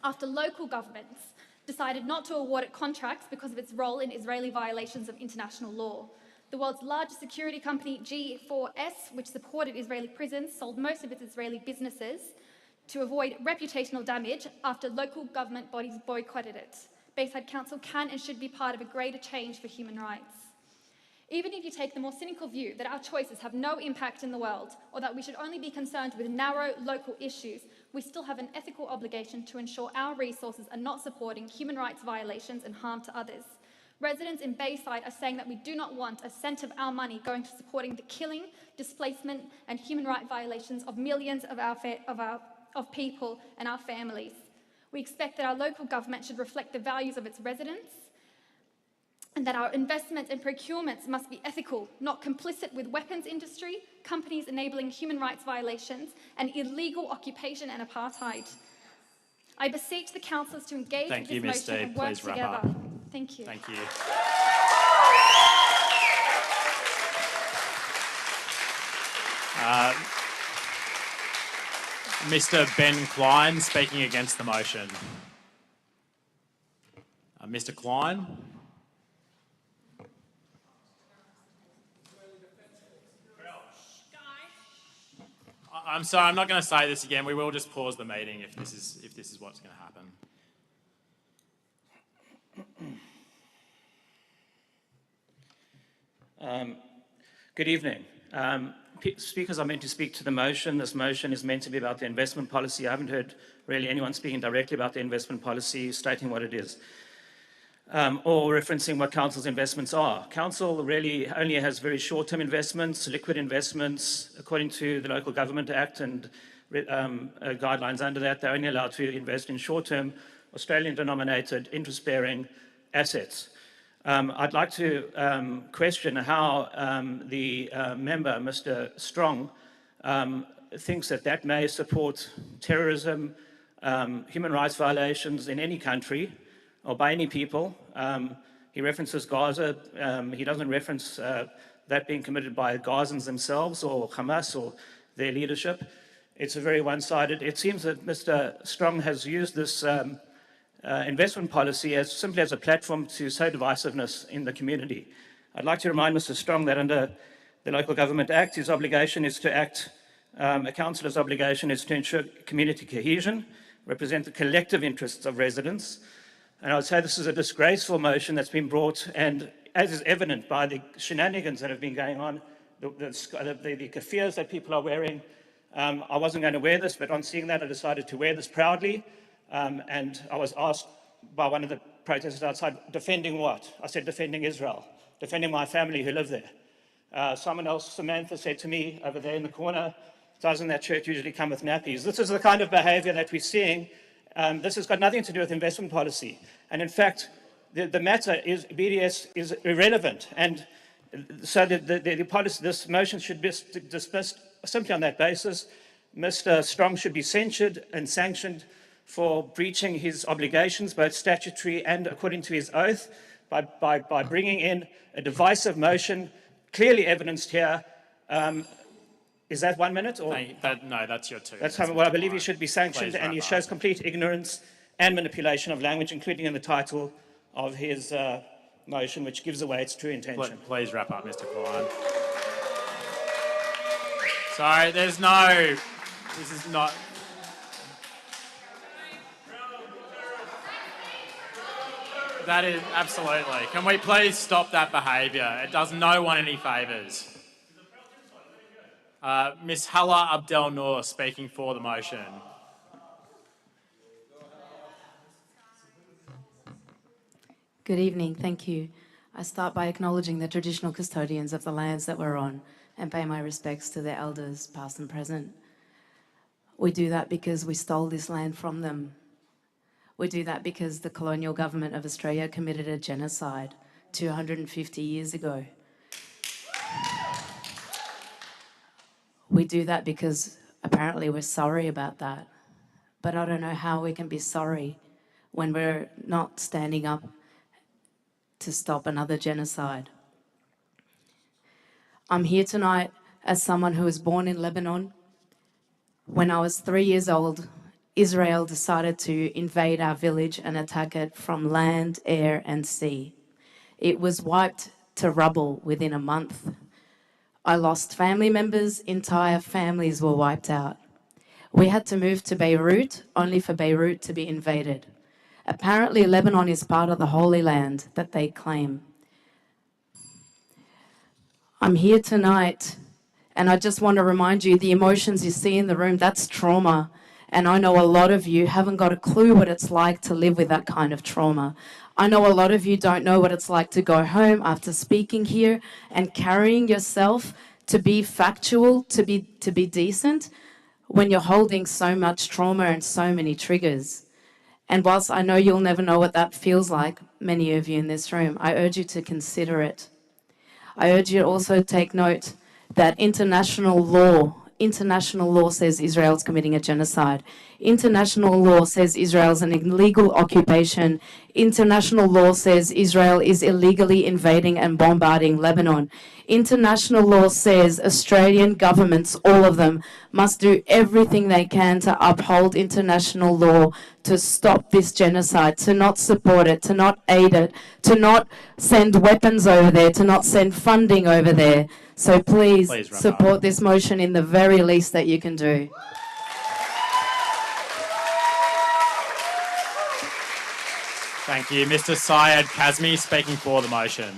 after local governments decided not to award it contracts because of its role in Israeli violations of international law. The world's largest security company, G4S, which supported Israeli prisons, sold most of its Israeli businesses to avoid reputational damage after local government bodies boycotted it. Bayside Council can and should be part of a greater change for human rights. Even if you take the more cynical view that our choices have no impact in the world, or that we should only be concerned with narrow local issues, we still have an ethical obligation to ensure our resources are not supporting human rights violations and harm to others. Residents in Bayside are saying that we do not want a cent of our money going to supporting the killing, displacement, and human rights violations of millions of people and our families. We expect that our local government should reflect the values of its residents, and that our investments and procurements must be ethical, not complicit with weapons industry, companies enabling human rights violations, and illegal occupation and apartheid. I beseech the councillors to engage with this motion and work together. Thank you. Thank you. Mr. Ben Klein speaking against the motion. Mr. Klein. I'm sorry, I'm not going to say this again. We will just pause the meeting if this is what's going to happen. Good evening. Speakers are meant to speak to the motion. This motion is meant to be about the investment policy. I haven't heard really anyone speaking directly about the investment policy, stating what it is, or referencing what Council's investments are. Council really only has very short-term investments, liquid investments. According to the Local Government Act and guidelines under that, they're only allowed to invest in short-term Australian-denominated interest-bearing assets. I'd like to question how the member, Mr. Strong, thinks that may support terrorism, human rights violations in any country or by any people. He references Gaza. He doesn't reference that being committed by Gazans themselves or Hamas or their leadership. It's a very one-sided. It seems that Mr. Strong has used this investment policy simply as a platform to sow divisiveness in the community. I'd like to remind Mr. Strong that under the Local Government Act, his obligation is to act, a councillor's obligation is to ensure community cohesion, represent the collective interests of residents. And I would say this is a disgraceful motion that's been brought, and as is evident by the shenanigans that have been going on, the keffiyehs that people are wearing. I wasn't going to wear this, but on seeing that, I decided to wear this proudly. And I was asked by one of the protesters outside, defending what? I said, defending Israel, defending my family who live there. Someone else, Samantha, said to me over there in the corner, doesn't that shirt usually come with nappies? This is the kind of behaviour that we're seeing. This has got nothing to do with investment policy. And in fact, the matter is, BDS is irrelevant. And so the policy, this motion should be dismissed simply on that basis. Mr. Strong should be censured and sanctioned for breaching his obligations, both statutory and according to his oath, by bringing in a divisive motion, clearly evidenced here. Is that 1 minute? Or? No, that's your 2. That's how, well, I believe he should be sanctioned, and he shows complete ignorance and manipulation of language, including in the title of his motion, which gives away its true intention. Please wrap up, Mr. Klein. Sorry, this is not... That is, absolutely. Can we please stop that behaviour? It does no one any favours. Ms. Hala Abdel Noor speaking for the motion. Good evening, thank you. I start by acknowledging the traditional custodians of the lands that we're on and pay my respects to their elders, past and present. We do that because we stole this land from them. We do that because the colonial government of Australia committed a genocide 250 years ago. We do that because apparently we're sorry about that. But I don't know how we can be sorry when we're not standing up to stop another genocide. I'm here tonight as someone who was born in Lebanon. When I was 3 years old, Israel decided to invade our village and attack it from land, air, and sea. It was wiped to rubble within a month. I lost family members, entire families were wiped out. We had to move to Beirut, only for Beirut to be invaded. Apparently, Lebanon is part of the Holy Land that they claim. I'm here tonight, and I just want to remind you, the emotions you see in the room, that's trauma. And I know a lot of you haven't got a clue what it's like to live with that kind of trauma. I know a lot of you don't know what it's like to go home after speaking here and carrying yourself to be factual, to be decent, when you're holding so much trauma and so many triggers. And whilst I know you'll never know what that feels like, many of you in this room, I urge you to consider it. I urge you to also take note that international law says Israel's committing a genocide. International law says Israel's an illegal occupation. International law says Israel is illegally invading and bombarding Lebanon. International law says Australian governments, all of them, must do everything they can to uphold international law, to stop this genocide, to not support it, to not aid it, to not send weapons over there, to not send funding over there. So please support this motion in the very least that you can do. Thank you. Mr. Syed Kazmi speaking for the motion.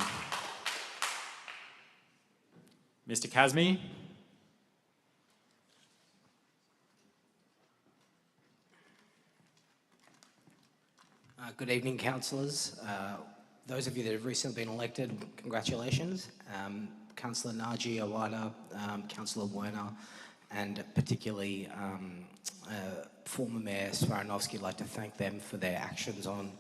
Mr. Kazmi. Good evening, councillors. Those of you that have recently been elected, congratulations. Councillor Naji Awada, Councillor Werner, and particularly former Mayor Svaranovsky, I'd like to thank them for their actions on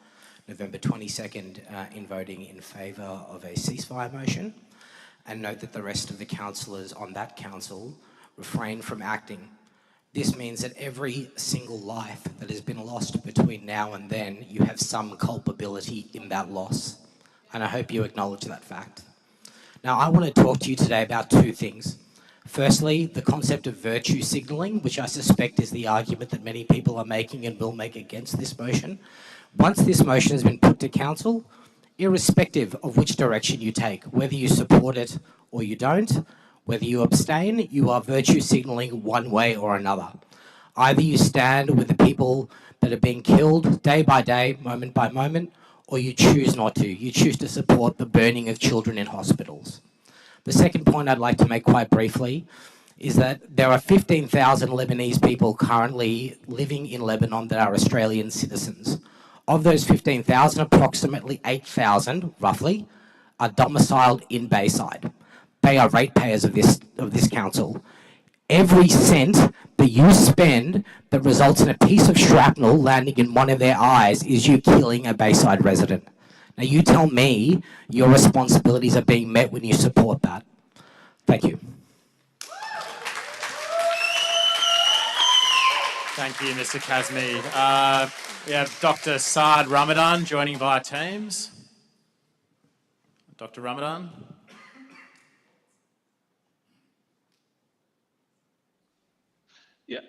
November 22nd in voting in favour of a ceasefire motion, and note that the rest of the councillors on that council refrain from acting. This means that every single life that has been lost between now and then, you have some culpability in that loss. And I hope you acknowledge that fact. Now, I want to talk to you today about two things. Firstly, the concept of virtue signalling, which I suspect is the argument that many people are making and will make against this motion. Once this motion has been put to council, irrespective of which direction you take, whether you support it or you don't, whether you abstain, you are virtue signalling one way or another. Either you stand with the people that are being killed day by day, moment by moment, or you choose not to. You choose to support the burning of children in hospitals. The second point I'd like to make quite briefly is that there are 15,000 Lebanese people currently living in Lebanon that are Australian citizens. Of those 15,000, approximately 8,000, roughly, are domiciled in Bayside. They are ratepayers of this council. Every cent that you spend that results in a piece of shrapnel landing in one of their eyes is you killing a Bayside resident. Now you tell me your responsibilities are being met when you support that. Thank you. Thank you, Mr. Kazmi. We have Dr. Saad Ramadan joining via Teams. Dr. Ramadan. Yeah,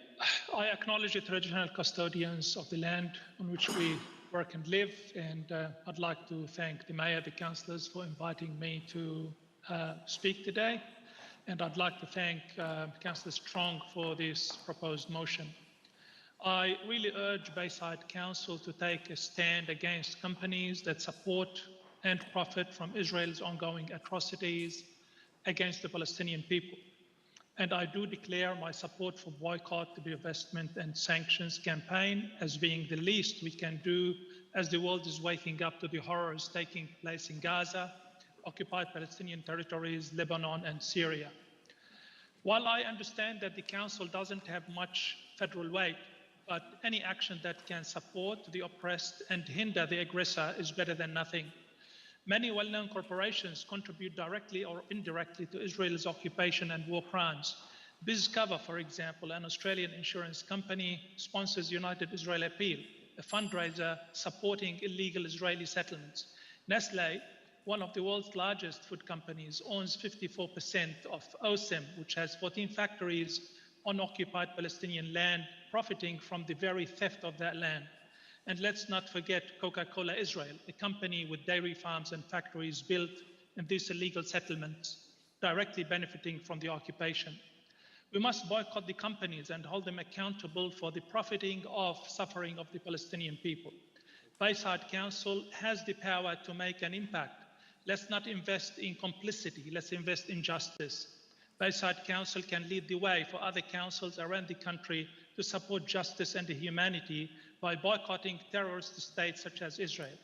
I acknowledge the traditional custodians of the land on which we work and live, and I'd like to thank the Mayor, the councillors for inviting me to speak today, and I'd like to thank Councillor Strong for this proposed motion. I really urge Bayside Council to take a stand against companies that support and profit from Israel's ongoing atrocities against the Palestinian people. And I do declare my support for boycott, the divestment and sanctions campaign as being the least we can do as the world is waking up to the horrors taking place in Gaza, occupied Palestinian territories, Lebanon and Syria. While I understand that the Council doesn't have much federal weight, but any action that can support the oppressed and hinder the aggressor is better than nothing. Many well-known corporations contribute directly or indirectly to Israel's occupation and war crimes. BizCover, for example, an Australian insurance company, sponsors United Israel Appeal, a fundraiser supporting illegal Israeli settlements. Nestle, one of the world's largest food companies, owns 54% of OSEM, which has 14 factories on occupied Palestinian land, profiting from the very theft of that land. And let's not forget Coca-Cola Israel, a company with dairy farms and factories built in these illegal settlements, directly benefiting from the occupation. We must boycott the companies and hold them accountable for the profiting of suffering of the Palestinian people. Bayside Council has the power to make an impact. Let's not invest in complicity, let's invest in justice. Bayside Council can lead the way for other councils around the country to support justice and humanity by boycotting terrorist states such as Israel.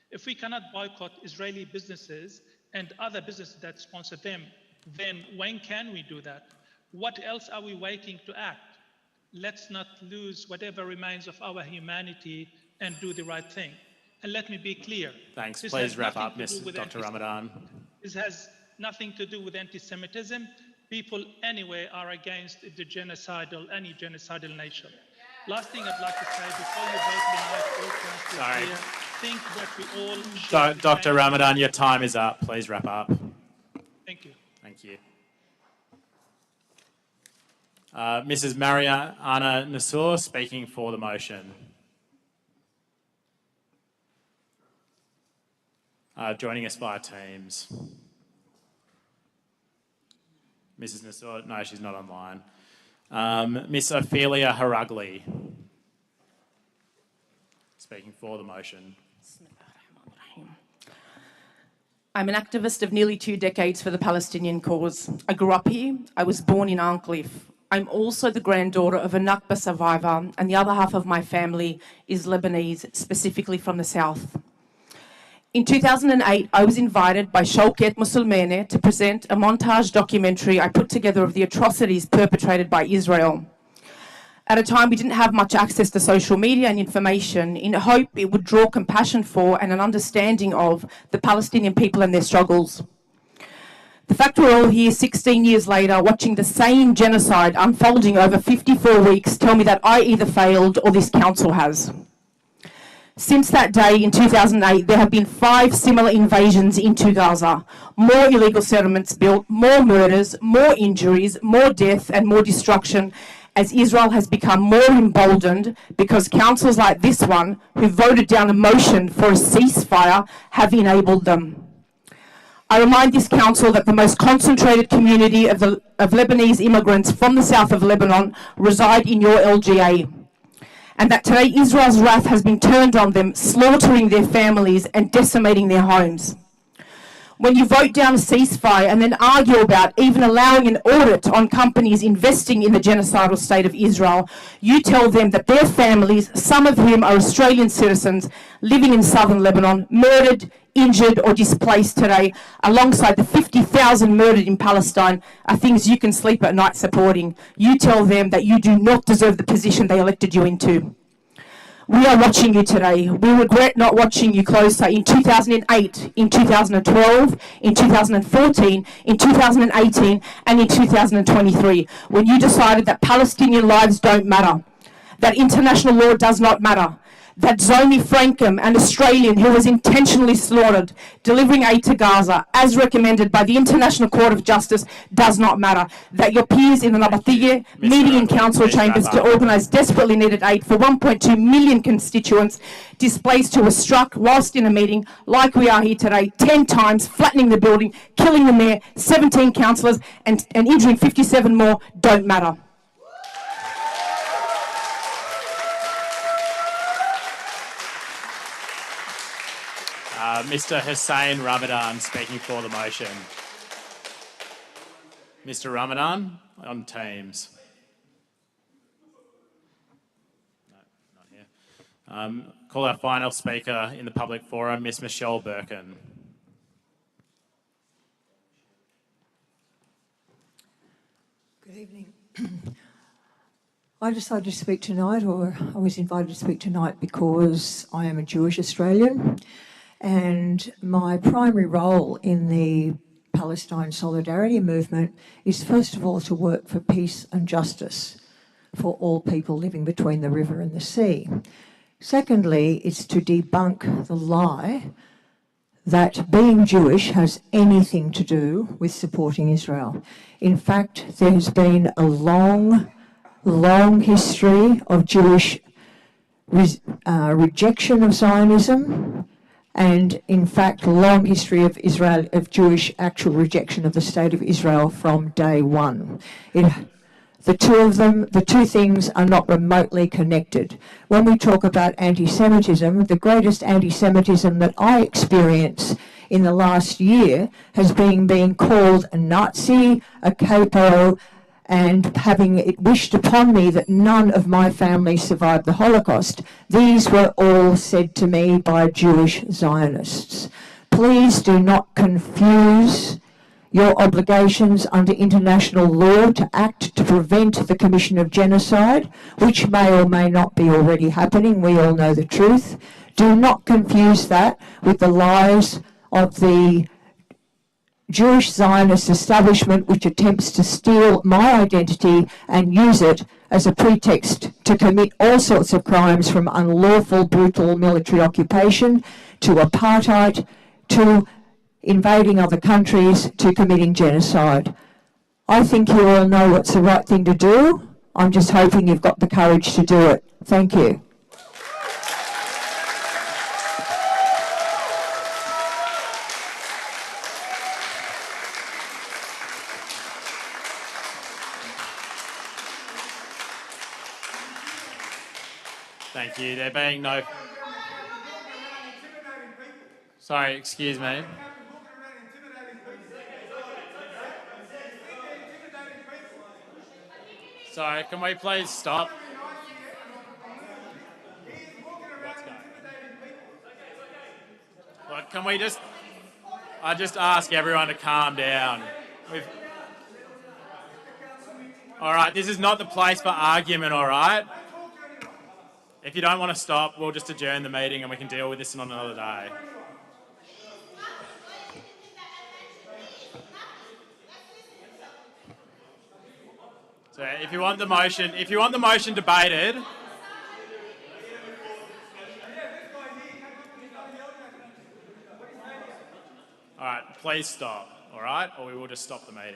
If we cannot boycott Israeli businesses and other businesses that sponsor them, then when can we do that? What else are we waiting to act? Let's not lose whatever remains of our humanity and do the right thing. And let me be clear. Thanks. This Please has wrap nothing up, to do with Dr. Ramadan. This has nothing to do with anti-Semitism. People anyway are against any genocidal nature. Last thing I'd like to say before you vote tonight, all councillors Sorry. here, think that we all share the Dr. same- Ramadan, your time is up. Please wrap up. Thank you. Thank you. Mrs. Mariana Nassour, speaking for the motion. Joining us via Teams. Mrs. Nassour, no, she's not online. Miss Ophelia Harugli, speaking for the motion. I'm an activist of nearly 2 decades for the Palestinian cause. I grew up here. I was born in Arncliffe. I'm also the granddaughter of a Nakba survivor, and the other half of my family is Lebanese, specifically from the south. In 2008, I was invited by Shauket Mosulmene to present a montage documentary I put together of the atrocities perpetrated by Israel. At a time we didn't have much access to social media and information, in hope it would draw compassion for and an understanding of the Palestinian people and their struggles. The fact we're all here 16 years later watching the same genocide unfolding over 54 weeks tell me that I either failed or this council has. Since that day in 2008, there have been 5 similar invasions into Gaza. More illegal settlements built, more murders, more injuries, more death and more destruction as Israel has become more emboldened because councils like this one, who voted down a motion for a ceasefire, have enabled them. I remind this council that the most concentrated community of Lebanese immigrants from the south of Lebanon reside in your LGA, and that today Israel's wrath has been turned on them, slaughtering their families and decimating their homes. When you vote down a ceasefire and then argue about even allowing an audit on companies investing in the genocidal state of Israel, you tell them that their families, some of whom are Australian citizens living in southern Lebanon, murdered, injured or displaced today, alongside the 50,000 murdered in Palestine, are things you can sleep at night supporting. You tell them that you do not deserve the position they elected you into. We are watching you today. We regret not watching you closer in 2008, in 2012, in 2014, in 2018, and in 2023, when you decided that Palestinian lives don't matter, that international law does not matter, that Zomi Frankham, an Australian who was intentionally slaughtered, delivering aid to Gaza, as recommended by the International Court of Justice, does not matter, that your peers in the Nabathiyeh meeting in council chambers to organise desperately needed aid for 1.2 million constituents displaced who were struck whilst in a meeting, like we are here today, 10 times, flattening the building, killing the mayor, 17 councillors and injuring 57 more, don't matter. Mr. Hussein Ramadan, speaking for the motion. Mr. Ramadan, on Teams. No, not here. Call our final speaker in the public forum, Ms. Michelle Birkin. Good evening. I decided to speak tonight, or I was invited to speak tonight because I am a Jewish Australian. And my primary role in the Palestine Solidarity Movement is, first of all, to work for peace and justice for all people living between the river and the sea. Secondly, it's to debunk the lie that being Jewish has anything to do with supporting Israel. In fact, there has been a long history of Jewish rejection of Zionism, and in fact, long history of Jewish actual rejection of the state of Israel from day one. The two things are not remotely connected. When we talk about anti-Semitism, the greatest anti-Semitism that I experience in the last year has been called a Nazi, a capo, and having it wished upon me that none of my family survived the Holocaust. These were all said to me by Jewish Zionists. Please do not confuse your obligations under international law to act to prevent the commission of genocide, which may or may not be already happening. We all know the truth. Do not confuse that with the lies of the Jewish Zionist establishment, which attempts to steal my identity and use it as a pretext to commit all sorts of crimes, from unlawful, brutal military occupation to apartheid to invading other countries to committing genocide. I think you all know what's the right thing to do. I'm just hoping you've got the courage to do it. Thank you. Thank you. There being no... Sorry, excuse me. Sorry, can we please stop? What's going on? Look, can we just... I just ask everyone to calm down. All right, this is not the place for argument, all right? If you don't want to stop, we'll just adjourn the meeting and we can deal with this on another day. So if you want the motion debated, all right, please stop, all right, or we will just stop the meeting.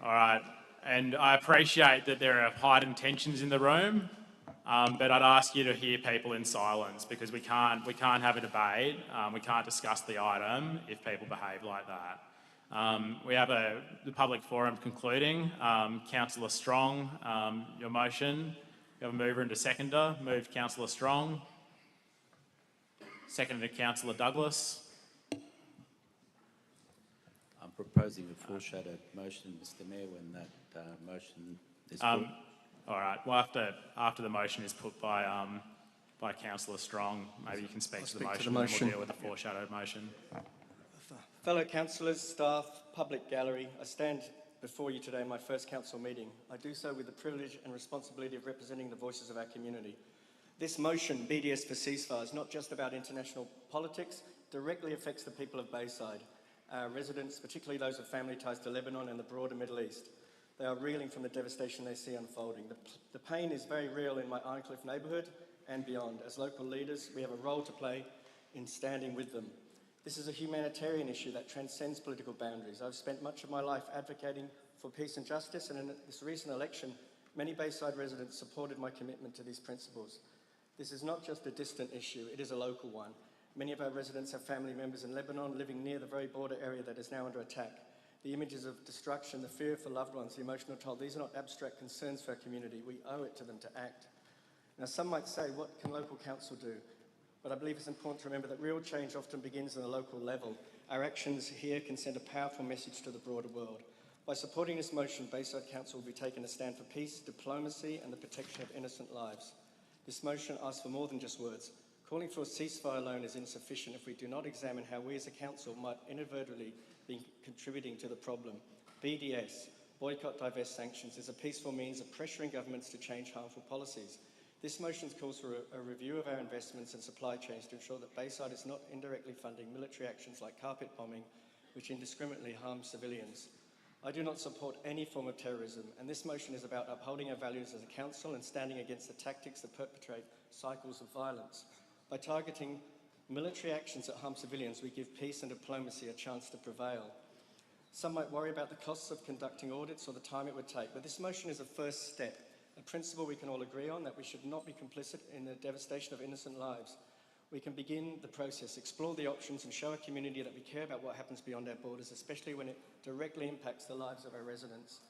All right, and I appreciate that there are heightened tensions in the room, but I'd ask you to hear people in silence, because we can't have a debate, we can't discuss the item if people behave like that. We have the public forum concluding. Councillor Strong, your motion. You have a mover and a seconder. Moved Councillor Strong. Seconded Councillor Douglas. I'm proposing a foreshadowed motion, Mr. Mayor, when that motion is put. All right. Well, after the motion is put by Councillor Strong, maybe you can speak to the motion, and then we'll deal with the foreshadowed motion. Fellow councillors, staff, public gallery, I stand before you today in my first council meeting. I do so with the privilege and responsibility of representing the voices of our community. This motion, BDS for ceasefire, is not just about international politics, directly affects the people of Bayside, our residents, particularly those with family ties to Lebanon and the broader Middle East. They are reeling from the devastation they see unfolding. The pain is very real in my Ironcliffe neighbourhood and beyond. As local leaders, we have a role to play in standing with them. This is a humanitarian issue that transcends political boundaries. I've spent much of my life advocating for peace and justice, and in this recent election, many Bayside residents supported my commitment to these principles. This is not just a distant issue, it is a local one. Many of our residents have family members in Lebanon living near the very border area that is now under attack. The images of destruction, the fear for loved ones, the emotional toll, these are not abstract concerns for our community. We owe it to them to act. Now, some might say, what can local council do? But I believe it's important to remember that real change often begins at the local level. Our actions here can send a powerful message to the broader world. By supporting this motion, Bayside Council will be taking a stand for peace, diplomacy and the protection of innocent lives. This motion asks for more than just words. Calling for a ceasefire alone is insufficient if we do not examine how we as a council might inadvertently be contributing to the problem. BDS, boycott, divest, sanctions, is a peaceful means of pressuring governments to change harmful policies. This motion calls for a review of our investments and supply chains to ensure that Bayside is not indirectly funding military actions like carpet bombing, which indiscriminately harm civilians. I do not support any form of terrorism, and this motion is about upholding our values as a council and standing against the tactics that perpetrate cycles of violence. By targeting military actions that harm civilians, we give peace and diplomacy a chance to prevail. Some might worry about the costs of conducting audits or the time it would take, but this motion is a first step. A principle we can all agree on, that we should not be complicit in the devastation of innocent lives. We can begin the process, explore the options and show our community that we care about what happens beyond our borders, especially when it directly impacts the lives of our residents.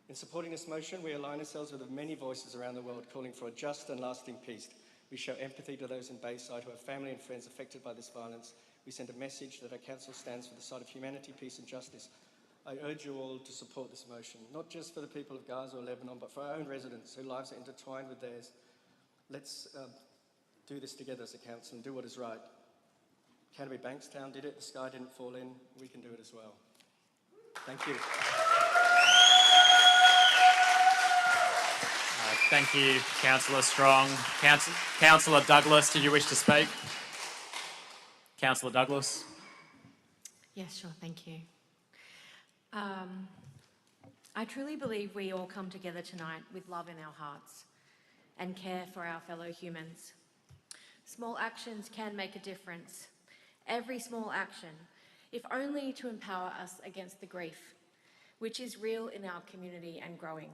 In supporting this motion, we align ourselves with the many voices around the world calling for a just and lasting peace. We show empathy to those in Bayside who have family and friends affected by this violence. We send a message that our council stands for the side of humanity, peace and justice. I urge you all to support this motion, not just for the people of Gaza or Lebanon, but for our own residents whose lives are intertwined with theirs. Let's do this together as a council and do what is right. Canterbury Bankstown did it, the sky didn't fall in, we can do it as well. Thank you. Thank you, Councillor Strong. Councillor Douglas, did you wish to speak? Councillor Douglas. Yes, sure, thank you. I truly believe we all come together tonight with love in our hearts and care for our fellow humans. Small actions can make a difference. Every small action, if only to empower us against the grief, which is real in our community and growing.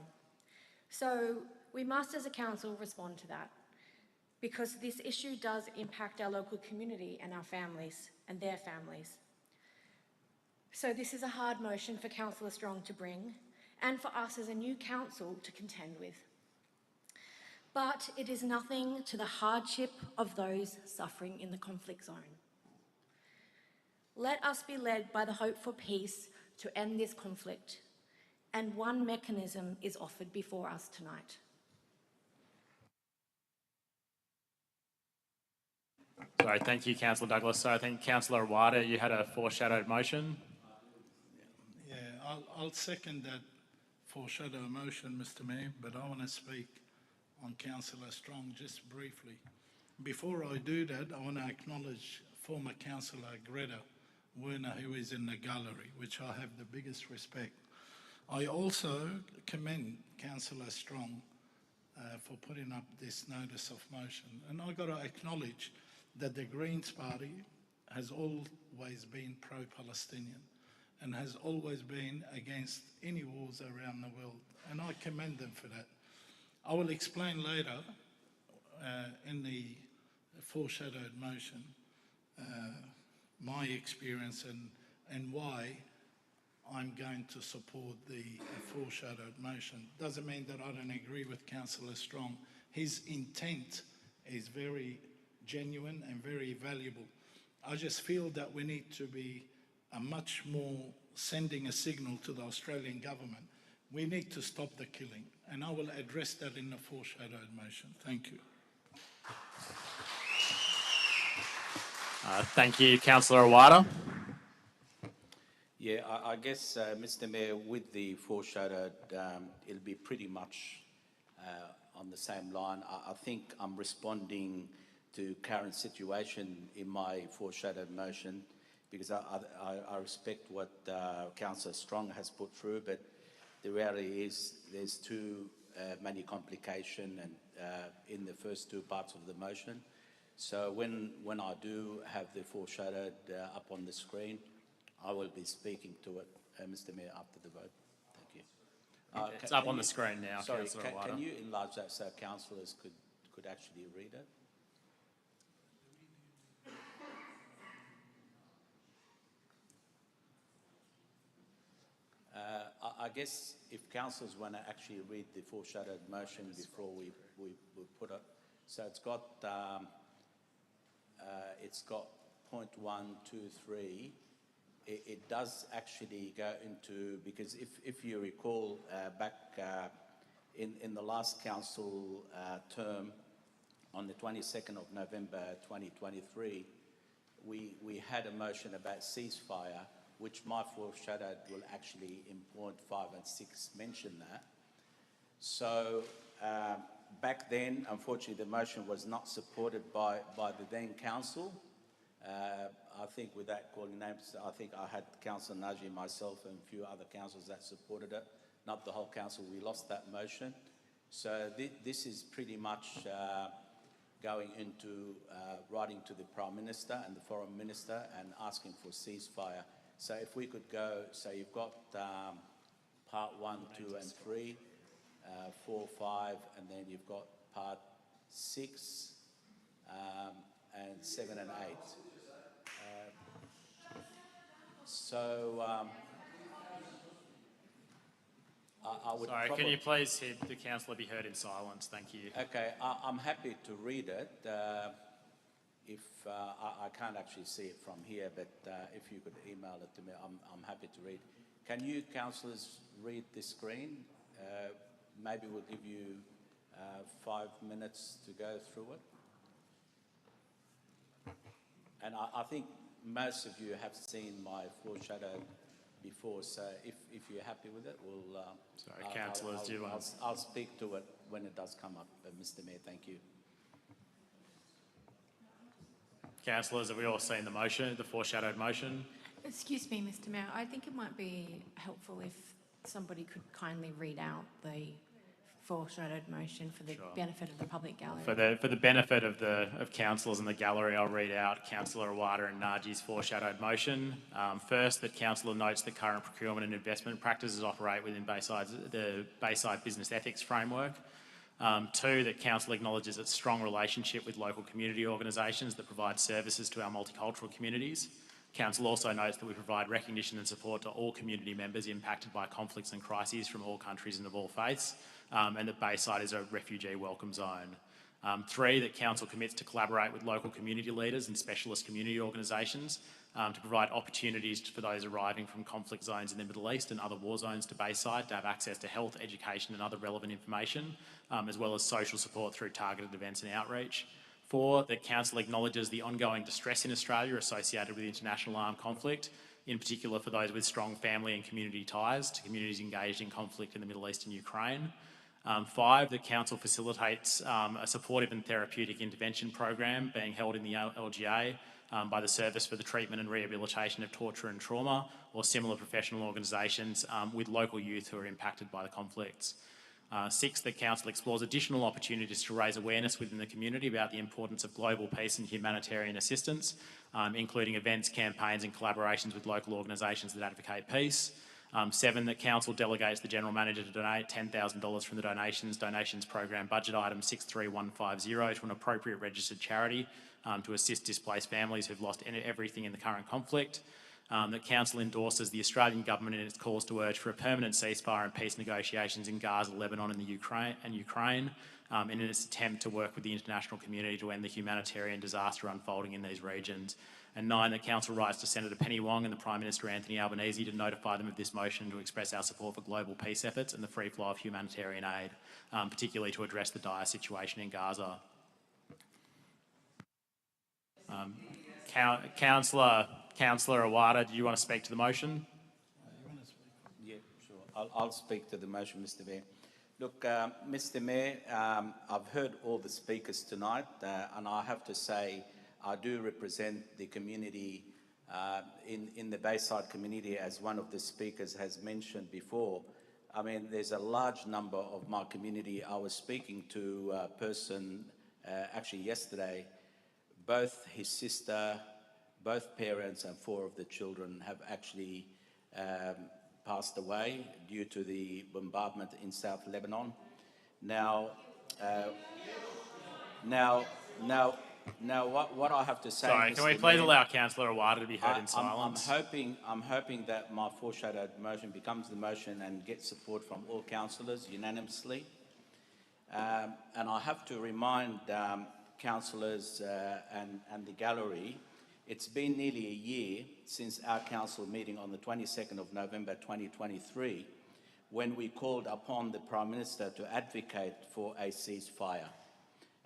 So we must as a council respond to that, because this issue does impact our local community and our families and their families. So this is a hard motion for Councillor Strong to bring and for us as a new council to contend with. But it is nothing to the hardship of those suffering in the conflict zone. Let us be led by the hope for peace to end this conflict, and one mechanism is offered before us tonight. Sorry, thank you, Councillor Douglas. So I think Councillor Awada, you had a foreshadowed motion. Yeah, I'll second that foreshadow motion, Mr. Mayor, but I want to speak on Councillor Strong just briefly. Before I do that, I want to acknowledge former Councillor Greta Werner, who is in the gallery, which I have the biggest respect. I also commend Councillor Strong for putting up this notice of motion. And I've got to acknowledge that the Greens Party has always been pro-Palestinian and has always been against any wars around the world. And I commend them for that. I will explain later in the foreshadowed motion my experience and why I'm going to support the foreshadowed motion. Doesn't mean that I don't agree with Councillor Strong. His intent is very genuine and very valuable. I just feel that we need to be a much more sending a signal to the Australian government. We need to stop the killing, and I will address that in the foreshadowed motion. Thank you. Thank you, Councillor Awada. Yeah, I guess, Mr. Mayor, with the foreshadowed, it'll be pretty much on the same line. I think I'm responding to current situation in my foreshadowed motion because I respect what Councillor Strong has put through, but the reality is there's too many complications and in the first two parts of the motion. So when I do have the foreshadowed up on the screen, I will be speaking to it, Mr. Mayor, after the vote. Thank you. It's up on the screen now, Sorry, Councillor Awada. can you enlarge that so councillors could actually read it? I guess if councillors want to actually read the foreshadowed motion before we put it, so it's got point 1, 2, 3. It does actually go into, because if you recall back in the last council term on the 22nd of November 2023, we had a motion about ceasefire, which my foreshadowed will actually in point 5 and 6 mention that. So back then, unfortunately, the motion was not supported by the then council. I think without calling names, I think I had Councillor Najee, myself and a few other councillors that supported it. Not the whole council, we lost that motion. So this is pretty much going into writing to the Prime Minister and the Foreign Minister and asking for ceasefire. So if we could go, so you've got part 1, 2 and 3, 4, 5, and then you've got part 6 and 7 and 8. I would Sorry, probably... can you please hear the councillor be heard in silence? Thank you. Okay, I'm happy to read it. If I can't actually see it from here, but if you could email it to me, I'm happy to read. Can you, councillors, read the screen? Maybe we'll give you 5 minutes to go through it. And I think most of you have seen my foreshadow before, so if you're happy with it, we'll... Sorry, councillors, do you want... I'll speak to it when it does come up, Mr Mayor. Thank you. Councillors, have we all seen the motion, the foreshadowed motion? Excuse me, Mr Mayor. I think it might be helpful if somebody could kindly read out the foreshadowed motion for the benefit of the public gallery. For the benefit of councillors in the gallery, I'll read out Councillor Awada and Naji's foreshadowed motion. First, that councillor notes that current procurement and investment practices operate within the Bayside Business Ethics Framework. 2, that council acknowledges its strong relationship with local community organisations that provide services to our multicultural communities. Council also notes that we provide recognition and support to all community members impacted by conflicts and crises from all countries and of all faiths, and that Bayside is a refugee welcome zone. 3, that council commits to collaborate with local community leaders and specialist community organisations to provide opportunities for those arriving from conflict zones in the Middle East and other war zones to Bayside to have access to health, education and other relevant information, as well as social support through targeted events and outreach. 4, that council acknowledges the ongoing distress in Australia associated with international armed conflict, in particular for those with strong family and community ties to communities engaged in conflict in the Middle East and Ukraine. 5, the council facilitates a supportive and therapeutic intervention program being held in the LGA by the Service for the Treatment and Rehabilitation of Torture and Trauma or similar professional organisations with local youth who are impacted by the conflicts. 6, the council explores additional opportunities to raise awareness within the community about the importance of global peace and humanitarian assistance, including events, campaigns and collaborations with local organisations that advocate peace. 7, that council delegates the general manager to donate $10,000 from the donations program budget item 63150 to an appropriate registered charity to assist displaced families who've lost everything in the current conflict. That council endorses the Australian government in its calls to urge for a permanent ceasefire and peace negotiations in Gaza, Lebanon and Ukraine, in its attempt to work with the international community to end the humanitarian disaster unfolding in these regions. And 9, that council writes to Senator Penny Wong and the Prime Minister Anthony Albanese to notify them of this motion and to express our support for global peace efforts and the free flow of humanitarian aid, particularly to address the dire situation in Gaza. Councillor Awada, do you want to speak to the motion? Yeah, sure. I'll speak to the motion, Mr Mayor. Look, Mr Mayor, I've heard all the speakers tonight, and I have to say I do represent the community in the Bayside community, as one of the speakers has mentioned before. I mean, there's a large number of my community. I was speaking to a person actually yesterday. Both his sister, both parents and 4 of the children have actually passed away due to the bombardment in South Lebanon. Now, what I have to say... Sorry, can we please allow Councillor Awada to be heard in silence? I'm hoping that my foreshadowed motion becomes the motion and gets support from all councillors unanimously. And I have to remind councillors and the gallery, it's been nearly a year since our council meeting on the 22nd of November 2023, when we called upon the Prime Minister to advocate for a ceasefire.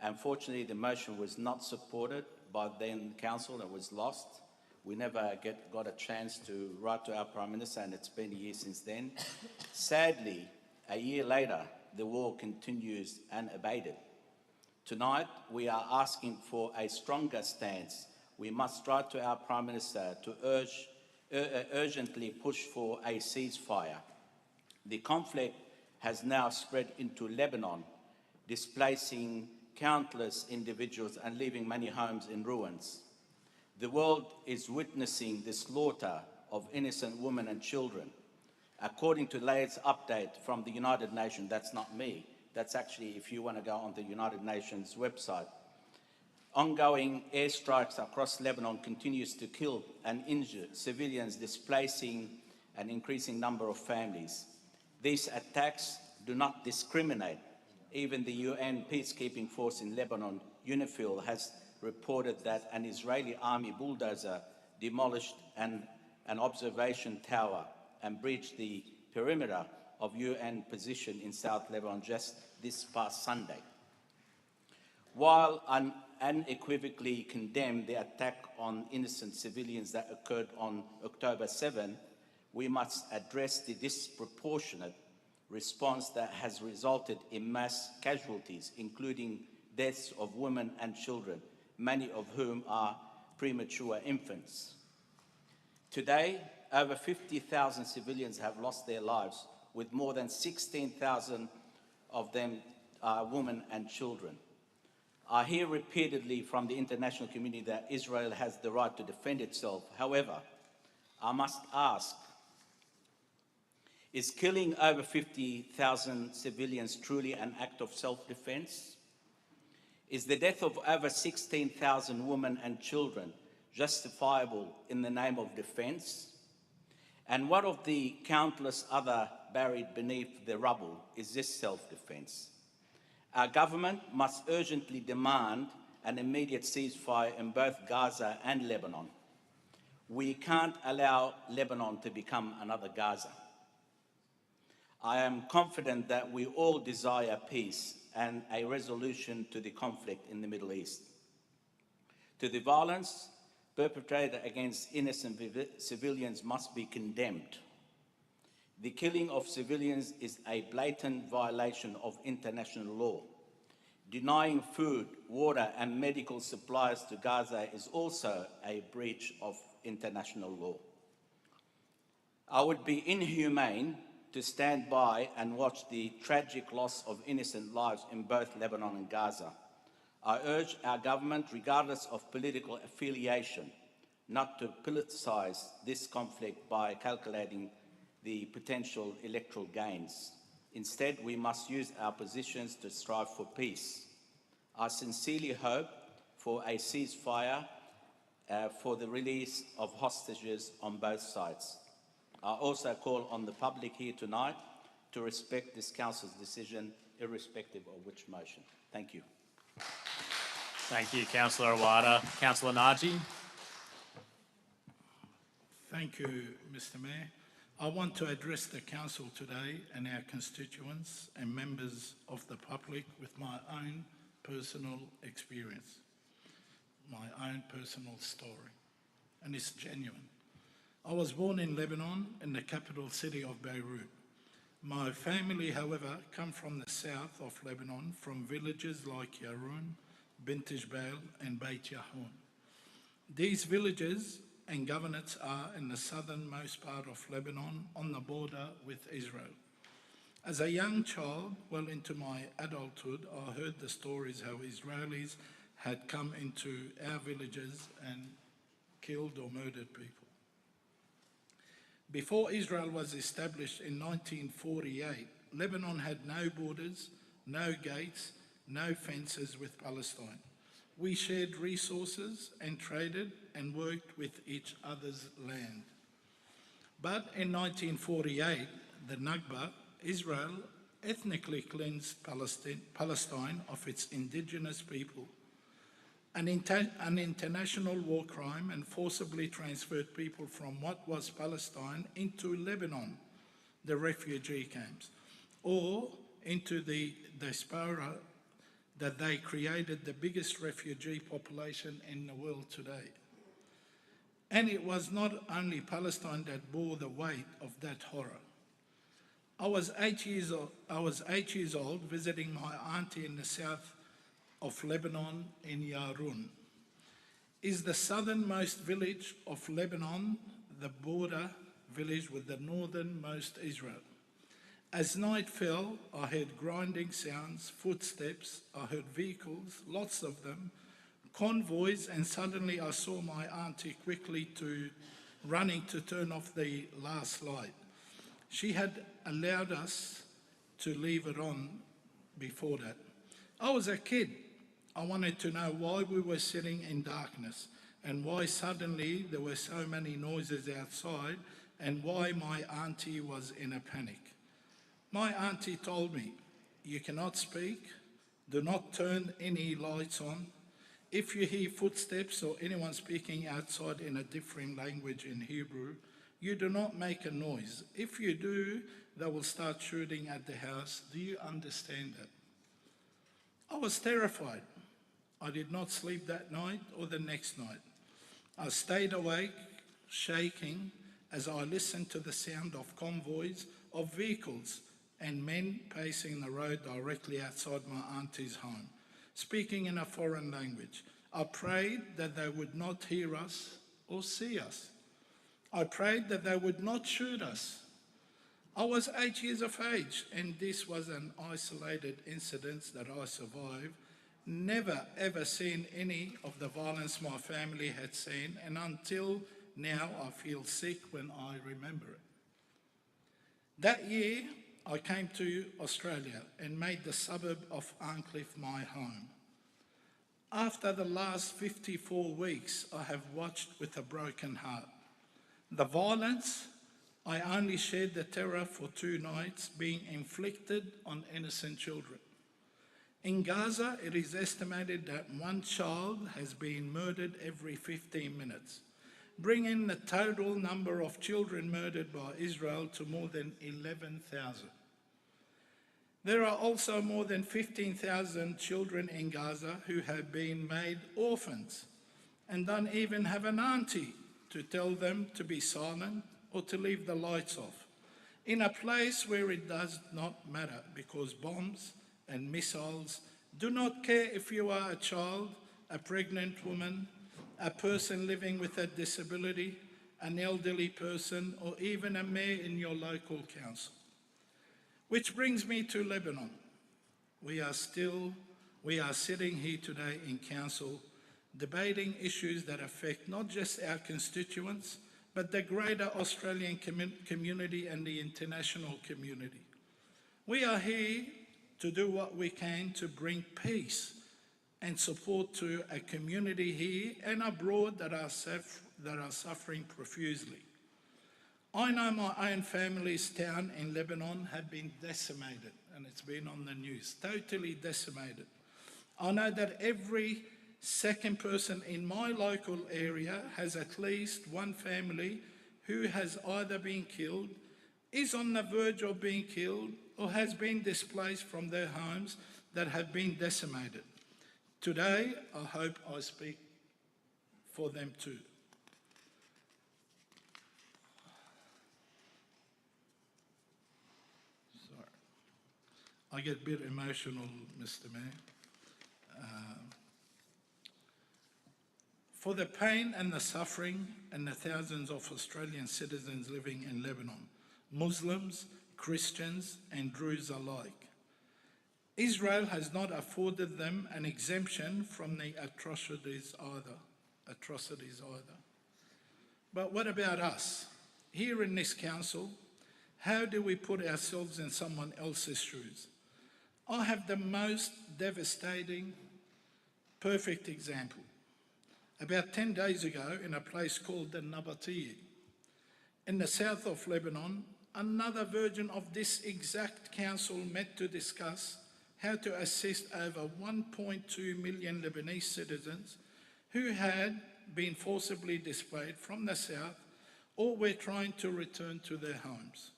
Unfortunately, the motion was not supported by then council. It was lost. We never got a chance to write to our Prime Minister, and it's been a year since then. Sadly, a year later, the war continues unabated. Tonight, we are asking for a stronger stance. We must write to our Prime Minister to urgently push for a ceasefire. The conflict has now spread into Lebanon, displacing countless individuals and leaving many homes in ruins. The world is witnessing the slaughter of innocent women and children. According to latest update from the United Nations, that's not me, that's actually if you want to go on the United Nations website, ongoing airstrikes across Lebanon continues to kill and injure civilians, displacing an increasing number of families. These attacks do not discriminate. Even the UN peacekeeping force in Lebanon, UNIFIL, has reported that an Israeli army bulldozer demolished an observation tower and breached the perimeter of UN position in South Lebanon just this past Sunday. While I unequivocally condemn the attack on innocent civilians that occurred on October 7, we must address the disproportionate response that has resulted in mass casualties, including deaths of women and children, many of whom are premature infants. Today, over 50,000 civilians have lost their lives, with more than 16,000 of them are women and children. I hear repeatedly from the international community that Israel has the right to defend itself. However, I must ask, is killing over 50,000 civilians truly an act of self-defense? Is the death of over 16,000 women and children justifiable in the name of defense? And what of the countless other buried beneath the rubble? Is this self-defense? Our government must urgently demand an immediate ceasefire in both Gaza and Lebanon. We can't allow Lebanon to become another Gaza. I am confident that we all desire peace and a resolution to the conflict in the Middle East. To the violence perpetrated against innocent civilians must be condemned. The killing of civilians is a blatant violation of international law. Denying food, water, and medical supplies to Gaza is also a breach of international law. I would be inhumane to stand by and watch the tragic loss of innocent lives in both Lebanon and Gaza. I urge our government, regardless of political affiliation, not to politicize this conflict by calculating the potential electoral gains. Instead, we must use our positions to strive for peace. I sincerely hope for a ceasefire for the release of hostages on both sides. I also call on the public here tonight to respect this Council's decision, irrespective of which motion. Thank you. Thank you, Councillor Awada. Councillor Naji. Thank you, Mr. Mayor. I want to address the Council today and our constituents and members of the public with my own personal experience, my own personal story, and it's genuine. I was born in Lebanon, in the capital city of Beirut. My family, however, come from the south of Lebanon, from villages like Yaroun, Bint Jbeil, and Beit Yahun. These villages and governorates are in the southernmost part of Lebanon, on the border with Israel. As a young child, well into my adulthood, I heard the stories how Israelis had come into our villages and killed or murdered people. Before Israel was established in 1948, Lebanon had no borders, no gates, no fences with Palestine. We shared resources and traded and worked with each other's land. But in 1948, the Nakba, Israel ethnically cleansed Palestine of its indigenous people, an international war crime, and forcibly transferred people from what was Palestine into Lebanon, the refugee camps, or into the diaspora that they created the biggest refugee population in the world today. And it was not only Palestine that bore the weight of that horror. I was 8 years old visiting my auntie in the south of Lebanon in Yaroun. Is the southernmost village of Lebanon the border village with the northernmost Israel? As night fell, I heard grinding sounds, footsteps, I heard vehicles, lots of them, convoys, and suddenly I saw my auntie quickly running to turn off the last light. She had allowed us to leave it on before that. I was a kid. I wanted to know why we were sitting in darkness and why suddenly there were so many noises outside and why my auntie was in a panic. My auntie told me, you cannot speak, do not turn any lights on. If you hear footsteps or anyone speaking outside in a different language in Hebrew, you do not make a noise. If you do, they will start shooting at the house. Do you understand that? I was terrified. I did not sleep that night or the next night. I stayed awake, shaking, as I listened to the sound of convoys of vehicles and men pacing the road directly outside my auntie's home, speaking in a foreign language. I prayed that they would not hear us or see us. I prayed that they would not shoot us. I was 8 years of age, and this was an isolated incident that I survived. Never ever seen any of the violence my family had seen, and until now I feel sick when I remember it. That year, I came to Australia and made the suburb of Arncliffe my home. After the last 54 weeks, I have watched with a broken heart. The violence, I only shared the terror for 2 nights being inflicted on innocent children. In Gaza, it is estimated that 1 child has been murdered every 15 minutes, bringing the total number of children murdered by Israel to more than 11,000. There are also more than 15,000 children in Gaza who have been made orphans and don't even have an auntie to tell them to be silent or to leave the lights off, in a place where it does not matter because bombs and missiles do not care if you are a child, a pregnant woman, a person living with a disability, an elderly person, or even a mayor in your local council. Which brings me to Lebanon. We are sitting here today in council debating issues that affect not just our constituents, but the greater Australian community and the international community. We are here to do what we can to bring peace and support to a community here and abroad that are suffering profusely. I know my own family's town in Lebanon had been decimated, and it's been on the news, totally decimated. I know that every second person in my local area has at least one family who has either been killed, is on the verge of being killed, or has been displaced from their homes that have been decimated. Today, I hope I speak for them too. Sorry. I get a bit emotional, Mr. Mayor. For the pain and the suffering and the thousands of Australian citizens living in Lebanon, Muslims, Christians and Druze alike. Israel has not afforded them an exemption from the atrocities either. But what about us? Here in this council, how do we put ourselves in someone else's shoes? I have the most devastating, perfect example. About 10 days ago, in a place called the Nabatea, in the south of Lebanon, another version of this exact council met to discuss how to assist over 1.2 million Lebanese citizens who had been forcibly displaced from the south or were trying to return to their homes.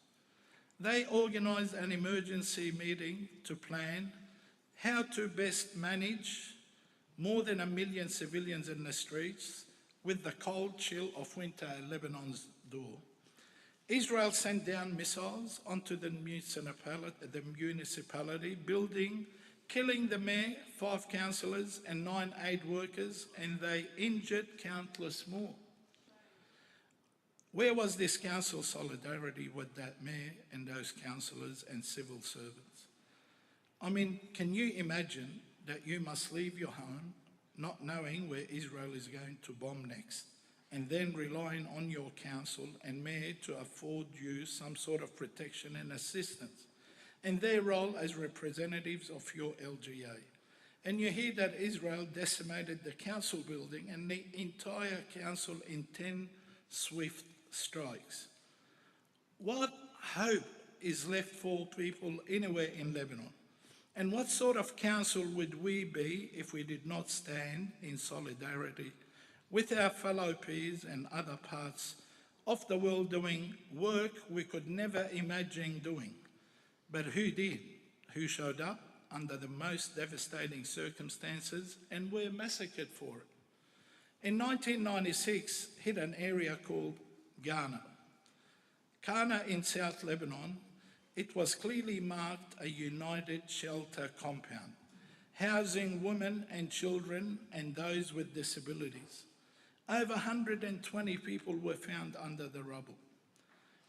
They organised an emergency meeting to plan how to best manage more than 1 million civilians in the streets with the cold chill of winter at Lebanon's door. Israel sent down missiles onto the municipality building, killing the mayor, 5 councillors and 9 aid workers, and they injured countless more. Where was this council solidarity with that mayor and those councillors and civil servants? I mean, can you imagine that you must leave your home not knowing where Israel is going to bomb next, and then relying on your council and mayor to afford you some sort of protection and assistance, and their role as representatives of your LGA. And you hear that Israel decimated the council building and the entire council in 10 swift strikes. What hope is left for people anywhere in Lebanon? And what sort of council would we be if we did not stand in solidarity with our fellow peers and other parts of the world doing work we could never imagine doing? But who did? Who showed up under the most devastating circumstances and were massacred for it? In 1996, hit an area called Ghana. Ghana in South Lebanon, it was clearly marked a united shelter compound, housing women and children and those with disabilities. Over 120 people were found under the rubble.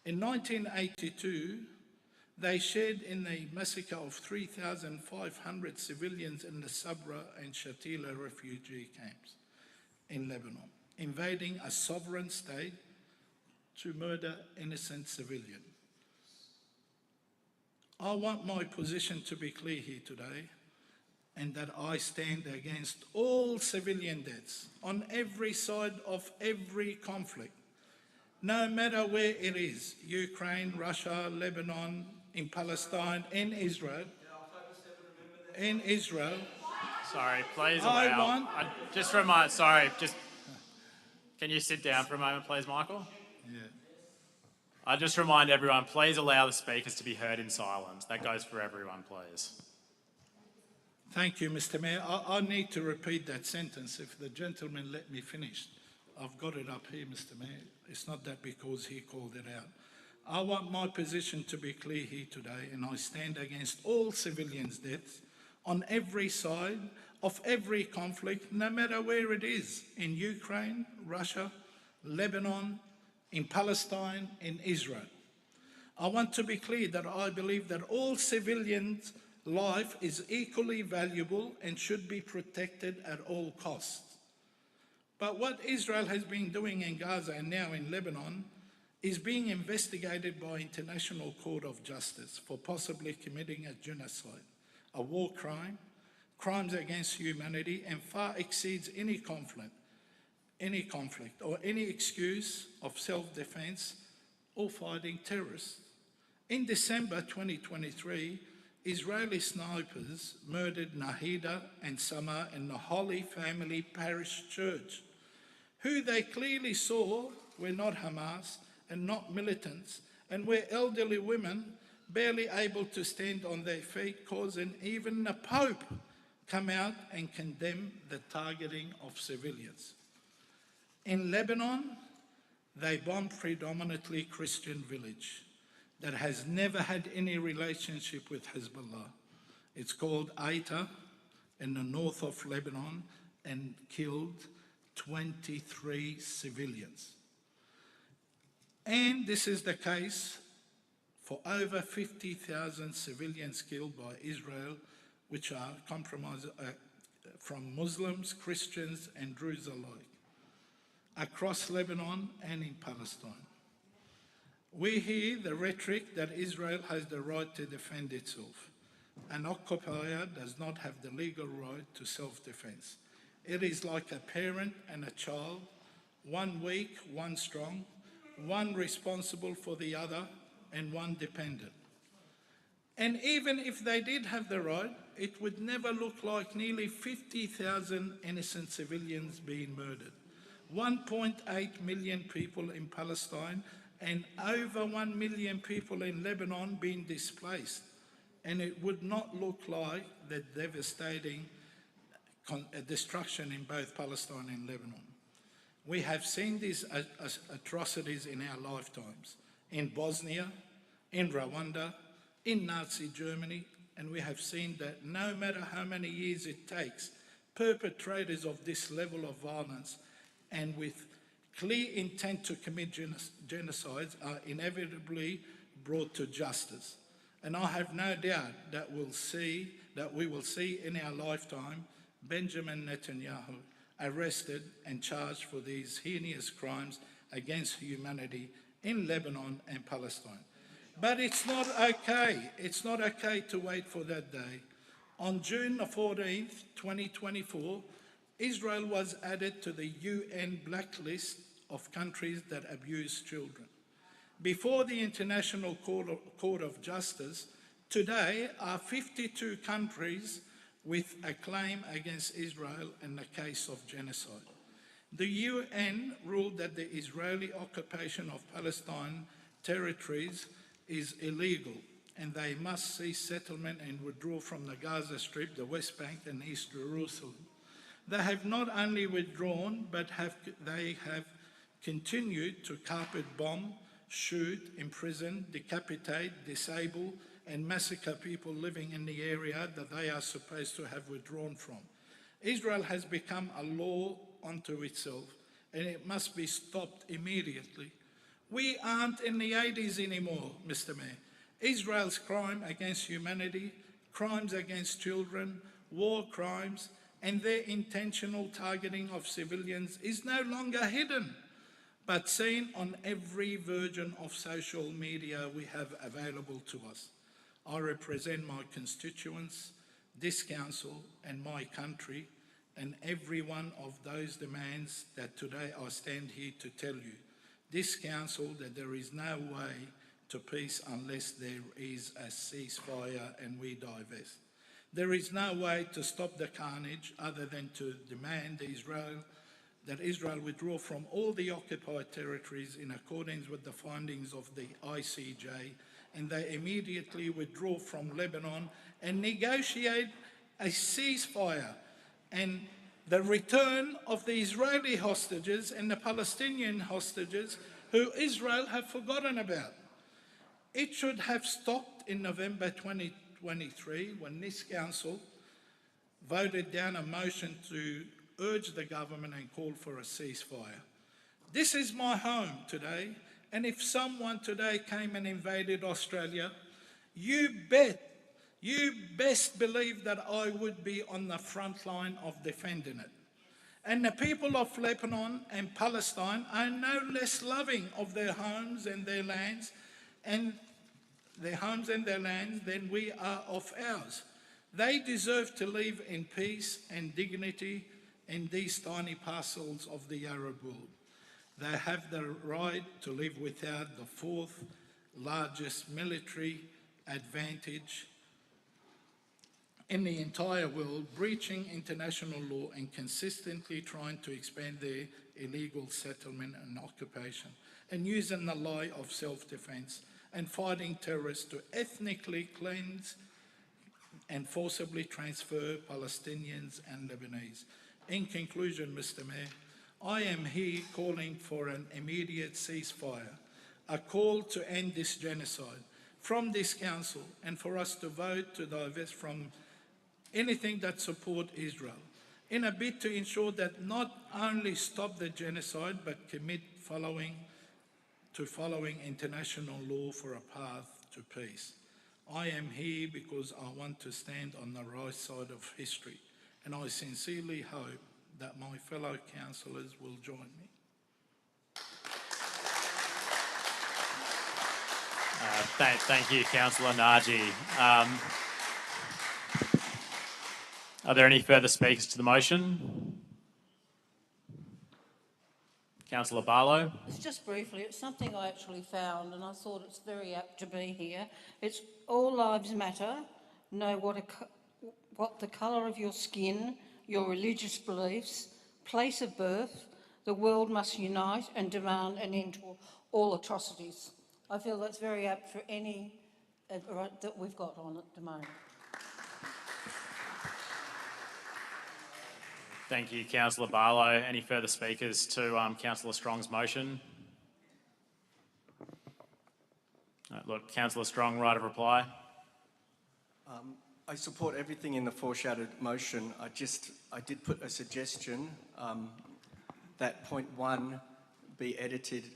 In 1982, they shared in the massacre of 3,500 civilians in the Sabra and Shatila refugee camps in Lebanon, invading a sovereign state to murder innocent civilians. I want my position to be clear here today, and that I stand against all civilian deaths on every side of every conflict, no matter where it is, Ukraine, Russia, Lebanon, in Palestine, in Israel. Sorry, please I allow. want- Can you sit down for a moment, please, Michael? Yeah. I just remind everyone, please allow the speakers to be heard in silence. That goes for everyone, please. Thank you, Mr. Mayor. I need to repeat that sentence if the gentleman let me finish. I've got it up here, Mr. Mayor. It's not that because he called it out. I want my position to be clear here today, and I stand against all civilians' deaths on every side of every conflict, no matter where it is, in Ukraine, Russia, Lebanon, in Palestine, in Israel. I want to be clear that I believe that all civilians' life is equally valuable and should be protected at all costs. But what Israel has been doing in Gaza and now in Lebanon is being investigated by International Court of Justice for possibly committing a genocide, a war crime, crimes against humanity, and far exceeds any conflict or any excuse of self-defense or fighting terrorists. In December 2023, Israeli snipers murdered Nahida and Samar in the Holy Family Parish Church, who they clearly saw were not Hamas and not militants, and were elderly women barely able to stand on their feet, causing even the Pope come out and condemn the targeting of civilians. In Lebanon, they bombed predominantly Christian village that has never had any relationship with Hezbollah. It's called Aita in the north of Lebanon and killed 23 civilians. And this is the case for over 50,000 civilians killed by Israel, which are compromised from Muslims, Christians, and Druze alike, across Lebanon and in Palestine. We hear the rhetoric that Israel has the right to defend itself. An occupier does not have the legal right to self-defense. It is like a parent and a child, one weak, one strong, one responsible for the other, and one dependent. And even if they did have the right, it would never look like nearly 50,000 innocent civilians being murdered, 1.8 million people in Palestine, and over 1 million people in Lebanon being displaced. And it would not look like the devastating destruction in both Palestine and Lebanon. We have seen these atrocities in our lifetimes, in Bosnia, in Rwanda, in Nazi Germany, and we have seen that no matter how many years it takes, perpetrators of this level of violence and with clear intent to commit genocides are inevitably brought to justice. And I have no doubt that we will see in our lifetime Benjamin Netanyahu arrested and charged for these heinous crimes against humanity in Lebanon and Palestine. But it's not okay. It's not okay to wait for that day. On June 14th, 2024, Israel was added to the UN blacklist of countries that abuse children. Before the International Court of Justice, today are 52 countries with a claim against Israel in the case of genocide. The UN ruled that the Israeli occupation of Palestine territories is illegal and they must cease settlement and withdraw from the Gaza Strip, the West Bank and East Jerusalem. They have not only withdrawn, but they have continued to carpet bomb, shoot, imprison, decapitate, disable and massacre people living in the area that they are supposed to have withdrawn from. Israel has become a law unto itself and it must be stopped immediately. We aren't in the 80s anymore, Mr. Mayor. Israel's crime against humanity, crimes against children, war crimes, and their intentional targeting of civilians is no longer hidden, but seen on every version of social media we have available to us. I represent my constituents, this council, and my country, and every one of those demands that today I stand here to tell you, this council, that there is no way to peace unless there is a ceasefire and we divest. There is no way to stop the carnage other than to demand that Israel withdraw from all the occupied territories in accordance with the findings of the ICJ, and they immediately withdraw from Lebanon and negotiate a ceasefire and the return of the Israeli hostages and the Palestinian hostages who Israel have forgotten about. It should have stopped in November 2023 when this council voted down a motion to urge the government and call for a ceasefire. This is my home today, and if someone today came and invaded Australia, you best believe that I would be on the front line of defending it. And the people of Lebanon and Palestine are no less loving of their homes and their lands than we are of ours. They deserve to live in peace and dignity in these tiny parcels of the Arab world. They have the right to live without the fourth largest military advantage in the entire world, breaching international law and consistently trying to expand their illegal settlement and occupation, and using the lie of self-defense and fighting terrorists to ethnically cleanse and forcibly transfer Palestinians and Lebanese. In conclusion, Mr. Mayor, I am here calling for an immediate ceasefire, a call to end this genocide from this council, and for us to vote to divest from anything that supports Israel, in a bid to ensure that not only stop the genocide, but commit following international law for a path to peace. I am here because I want to stand on the right side of history, and I sincerely hope that my fellow councillors will join me. Thank you, Councillor Naji. Are there any further speakers to the motion? Councillor Barlow. It's just briefly, it's something I actually found and I thought it's very apt to be here. It's all lives matter, no what the colour of your skin, your religious beliefs, place of birth, the world must unite and demand an end to all atrocities. I feel that's very apt for any that we've got on at the moment. Thank you, Councillor Barlow. Any further speakers to Councillor Strong's motion? Look, Councillor Strong, right of reply. I support everything in the foreshadowed motion. I did put a suggestion that point 1 be edited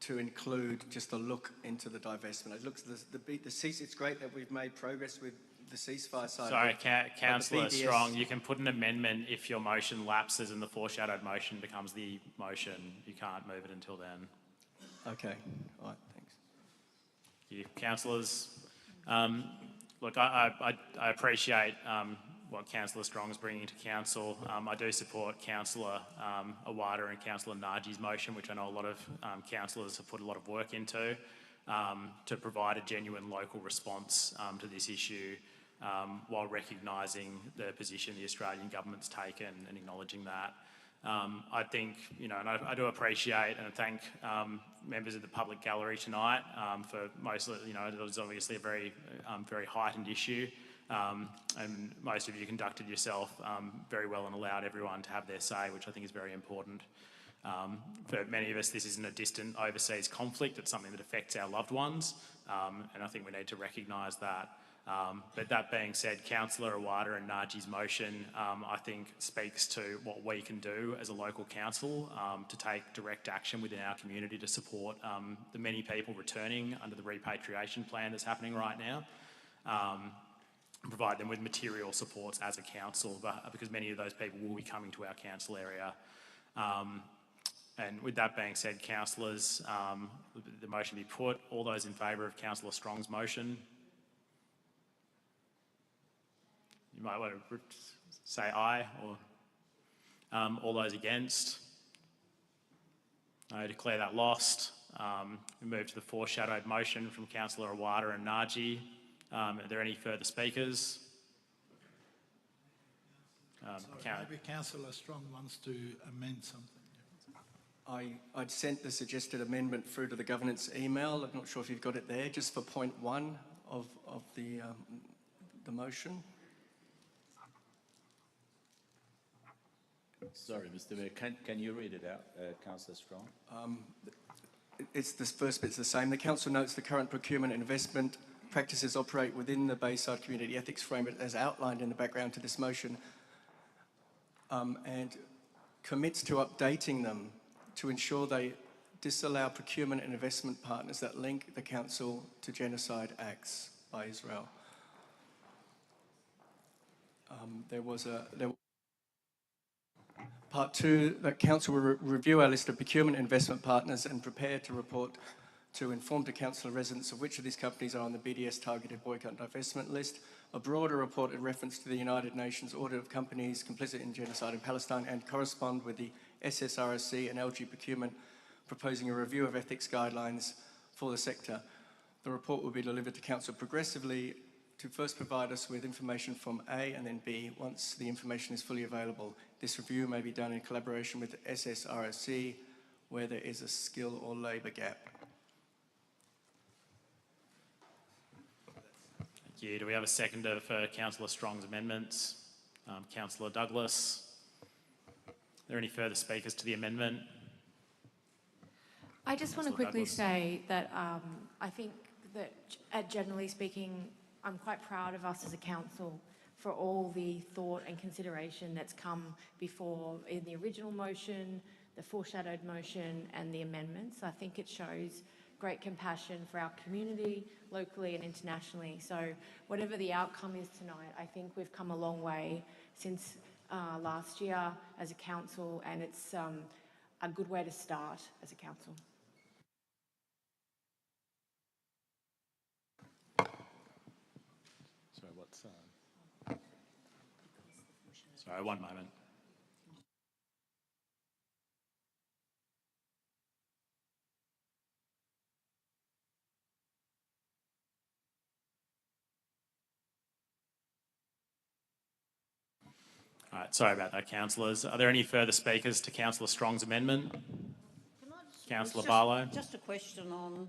to include just a look into the divestment. It looks it's great that we've made progress with the ceasefire side. Sorry, Councillor Strong, you can put an amendment if your motion lapses and the foreshadowed motion becomes the motion. You can't move it until then. Okay, all right, thanks. Thank you. Councillors, look, I appreciate what Councillor Strong is bringing to Council. I do support Councillor Awada and Councillor Naji's motion, which I know a lot of councillors have put a lot of work into, to provide a genuine local response to this issue, while recognising the position the Australian government's taken and acknowledging that. I think, and I do appreciate and thank members of the public gallery tonight for mostly, it was obviously a very, very heightened issue, and most of you conducted yourself very well and allowed everyone to have their say, which I think is very important. For many of us, this isn't a distant overseas conflict, it's something that affects our loved ones, and I think we need to recognise that. But that being said, Councillor Awada and Naji's motion, I think, speaks to what we can do as a local council to take direct action within our community to support the many people returning under the repatriation plan that's happening right now, and provide them with material supports as a council, because many of those people will be coming to our council area. And with that being said, councillors, the motion be put. All those in favour of Councillor Strong's motion? You might want to say aye, or all those against? I declare that lost. We move to the foreshadowed motion from Councillor Awada and Naji. Are there any further speakers? Maybe Councillor Strong wants to amend something. I'd sent the suggested amendment through to the governance email. I'm not sure if you've got it there, just for point 1 of the motion. Sorry, Mr. Mayor, can you read it out, Councillor Strong? It's this first bit's the same. The council notes the current procurement and investment practices operate within the Bayside Community Ethics Framework as outlined in the background to this motion, and commits to updating them to ensure they disallow procurement and investment partners that link the council to genocide acts by Israel. Part 2, that council will review our list of procurement investment partners and prepare to report to inform the council residents of which of these companies are on the BDS targeted boycott and divestment list. A broader report in reference to the United Nations audit of companies complicit in genocide in Palestine, and correspond with the SSRSC and LG Procurement proposing a review of ethics guidelines for the sector. The report will be delivered to council progressively to first provide us with information from A and then B once the information is fully available. This review may be done in collaboration with the SSRSC where there is a skill or labour gap. Thank you. Do we have a seconder for Councillor Strong's amendments? Councillor Douglas. Are there any further speakers to the amendment? I just want to quickly say that I think that generally speaking, I'm quite proud of us as a council for all the thought and consideration that's come before in the original motion, the foreshadowed motion and the amendments. I think it shows great compassion for our community, locally and internationally. So whatever the outcome is tonight, I think we've come a long way since last year as a council, and it's a good way to start as a council. Sorry, one moment. All right, sorry about that, councillors. Are there any further speakers to Councillor Strong's amendment? Councillor Barlow. Just a question on,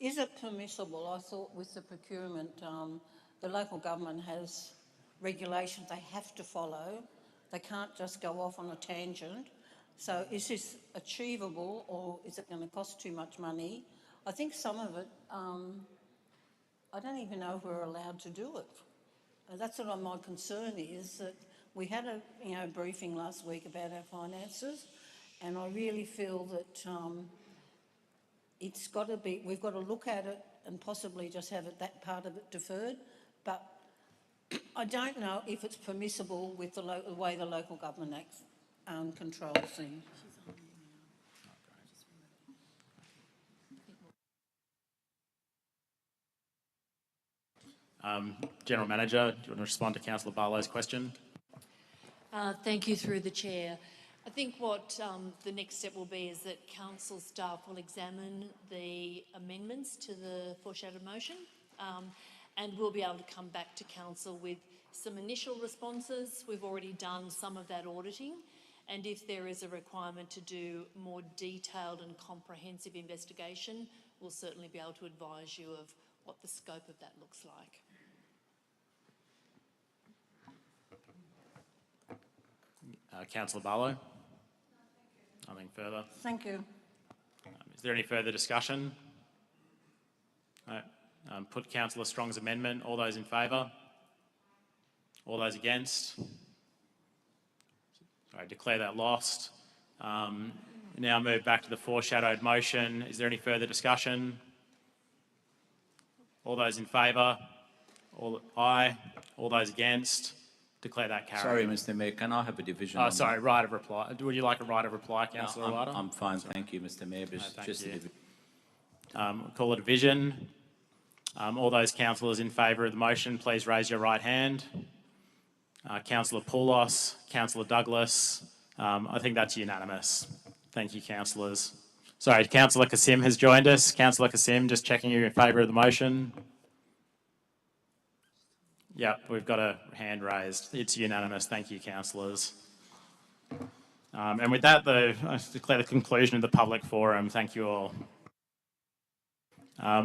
is it permissible? I thought with the procurement, the local government has regulations they have to follow. They can't just go off on a tangent. So is this achievable, or is it going to cost too much money? I think some of it, I don't even know if we're allowed to do it. That's what my concern is, that we had a briefing last week about our finances, and I really feel that it's got to be, we've got to look at it and possibly just have that part of it deferred, but I don't know if it's permissible with the way the local government acts, controls things. General Manager, do you want to respond to Councillor Barlow's question? Thank you through the chair. I think what the next step will be is that council staff will examine the amendments to the foreshadowed motion and we'll be able to come back to council with some initial responses. We've already done some of that auditing, and if there is a requirement to do more detailed and comprehensive investigation, we'll certainly be able to advise you of what the scope of that looks like. Councillor Barlow? Nothing further. Thank you. Is there any further discussion? No. Put Councillor Strong's amendment. All those in favour? All those against? Sorry, declare that lost. Now move back to the foreshadowed motion. Is there any further discussion? All those in favour? Aye. All those against? Declare that carried. Sorry, Mr. Mayor, can I have a division? Oh, on sorry, that? right of reply. Would you like a right of reply, Councillor No, Awada? I'm fine, thank you, Mr. Mayor. But thank just a you. division. Call a division. All those councillors in favour of the motion, please raise your right hand. Councillor Poulos, Councillor Douglas. I think that's unanimous. Thank you, councillors. Sorry, Councillor Kassim has joined us. Councillor Kassim, just checking you're in favour of the motion. Yep, we've got a hand raised. It's unanimous. Thank you, councillors. And with that, I declare the conclusion of the public forum. Thank you all.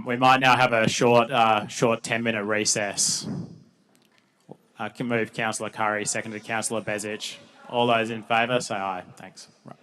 We might now have a short 10-minute recess. I can move Councillor Curry, seconded Councillor Bezic. All those in favour, say aye. Thanks. Right.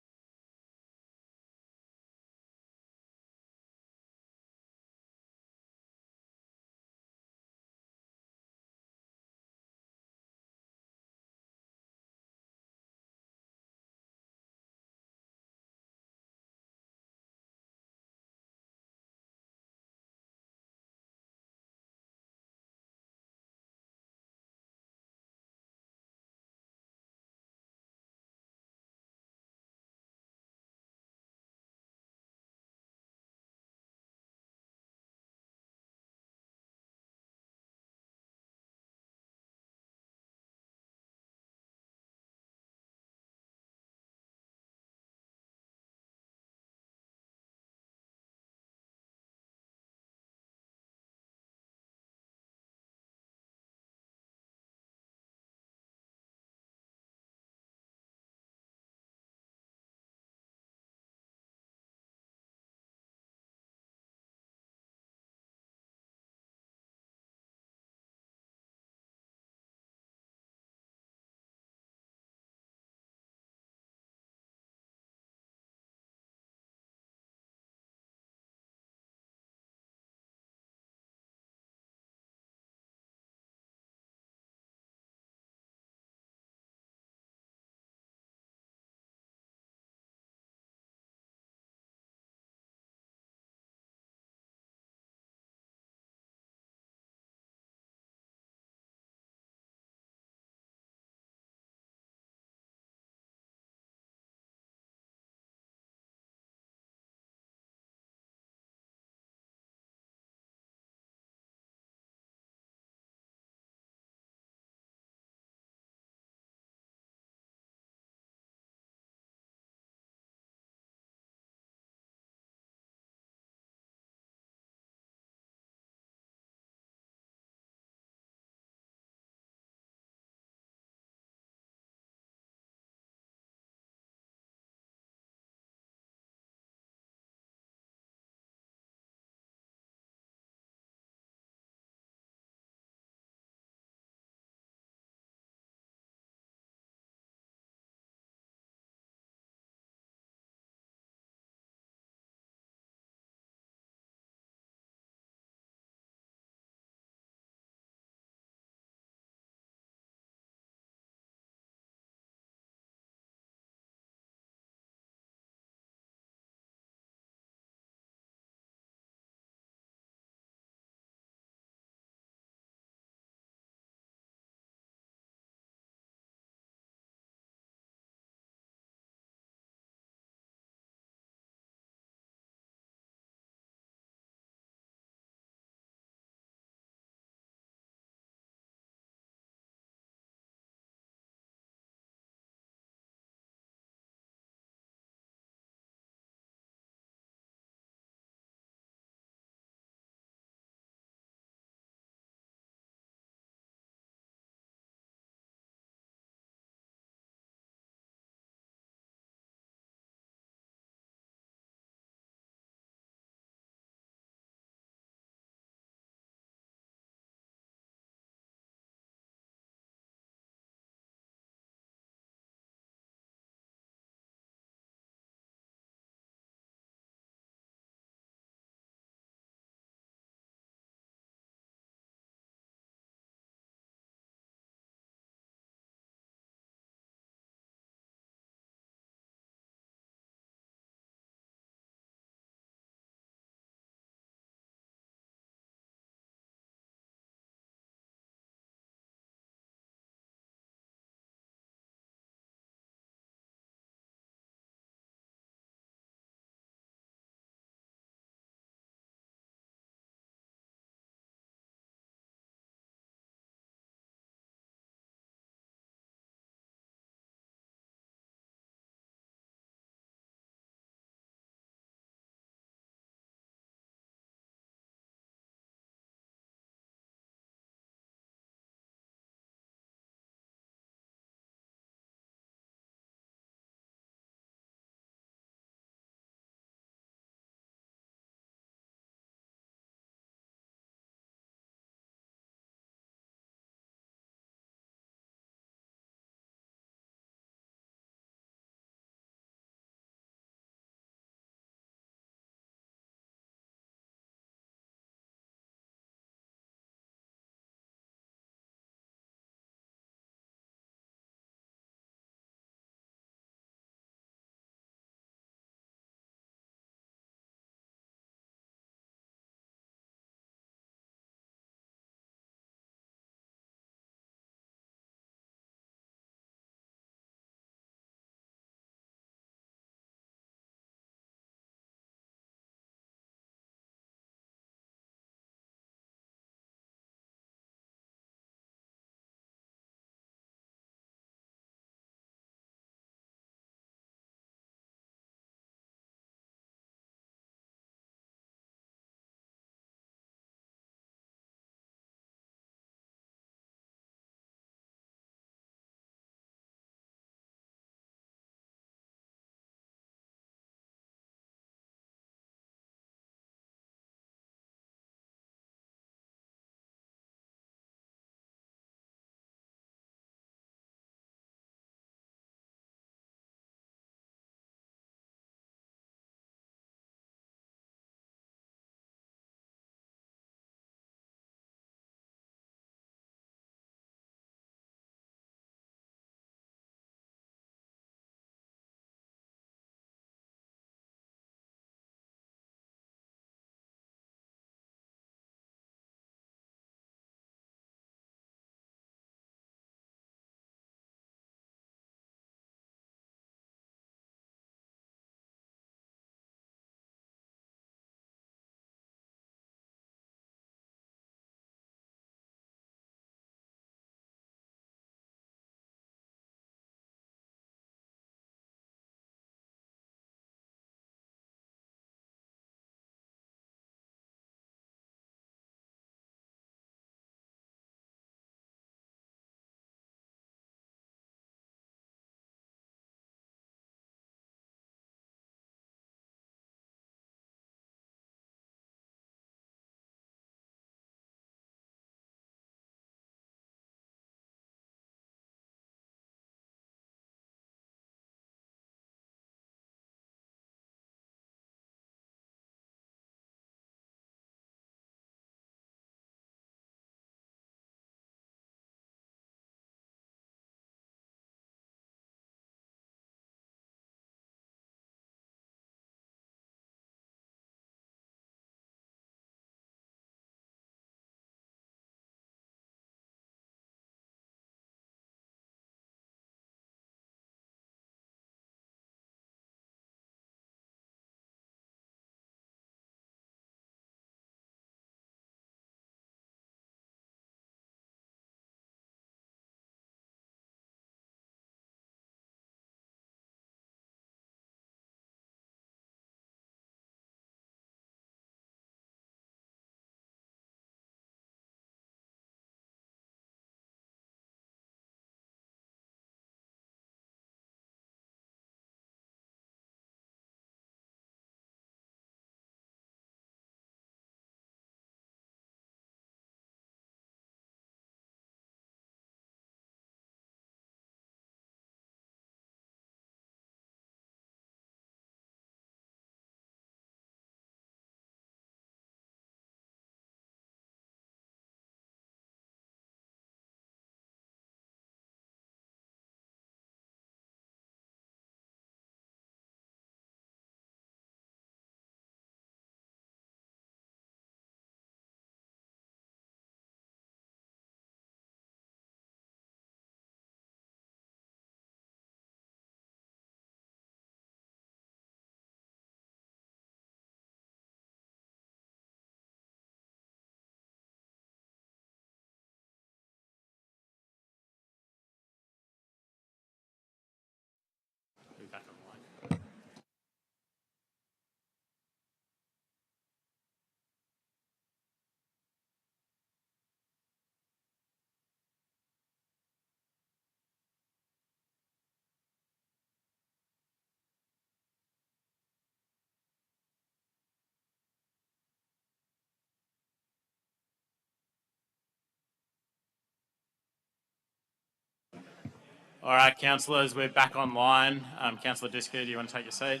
All right, councillors, we're back online. Councillor Disco, do you want to take your seat?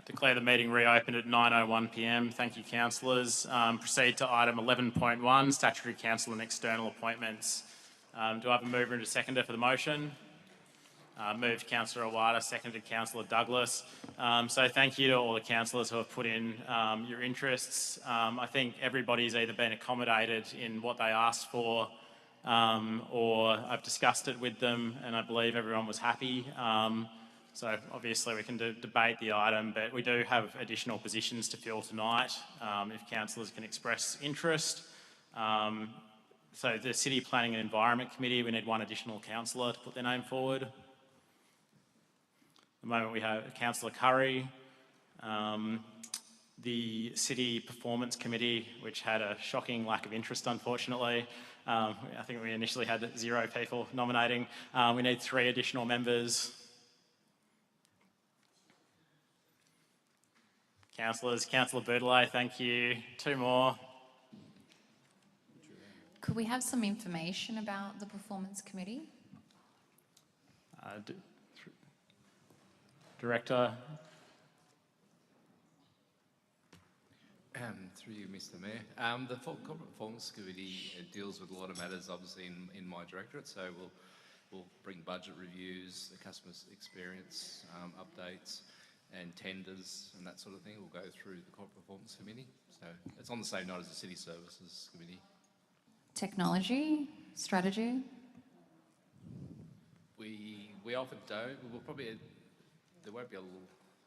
Declare the meeting reopened at 9:01 p.m. Thank you, councillors. Proceed to item 11.1, statutory council and external appointments. Do I have a mover and a seconder for the motion? Moved Councillor Awada, seconded Councillor Douglas. So thank you to all the councillors who have put in your interests. I think everybody's either been accommodated in what they asked for, or I've discussed it with them and I believe everyone was happy. So obviously we can debate the item, but we do have additional positions to fill tonight if councillors can express interest. So the City Planning and Environment Committee, we need one additional councillor to put their name forward. At the moment we have Councillor Curry. The City Performance Committee, which had a shocking lack of interest, unfortunately. I think we initially had 0 people nominating. We need 3 additional members. Councillors, Councillor Boudeleau, thank you. 2 more. Could we have some information about the Performance Committee? Director. Through you, Mr. Mayor. The Corporate Performance Committee deals with a lot of matters, obviously, in my directorate. So we'll bring budget reviews, the customer experience updates, and tenders and that sort of thing will go through the Corporate Performance Committee. So it's on the same note as the City Services Committee. Technology, strategy? We often don't. We'll probably, there won't be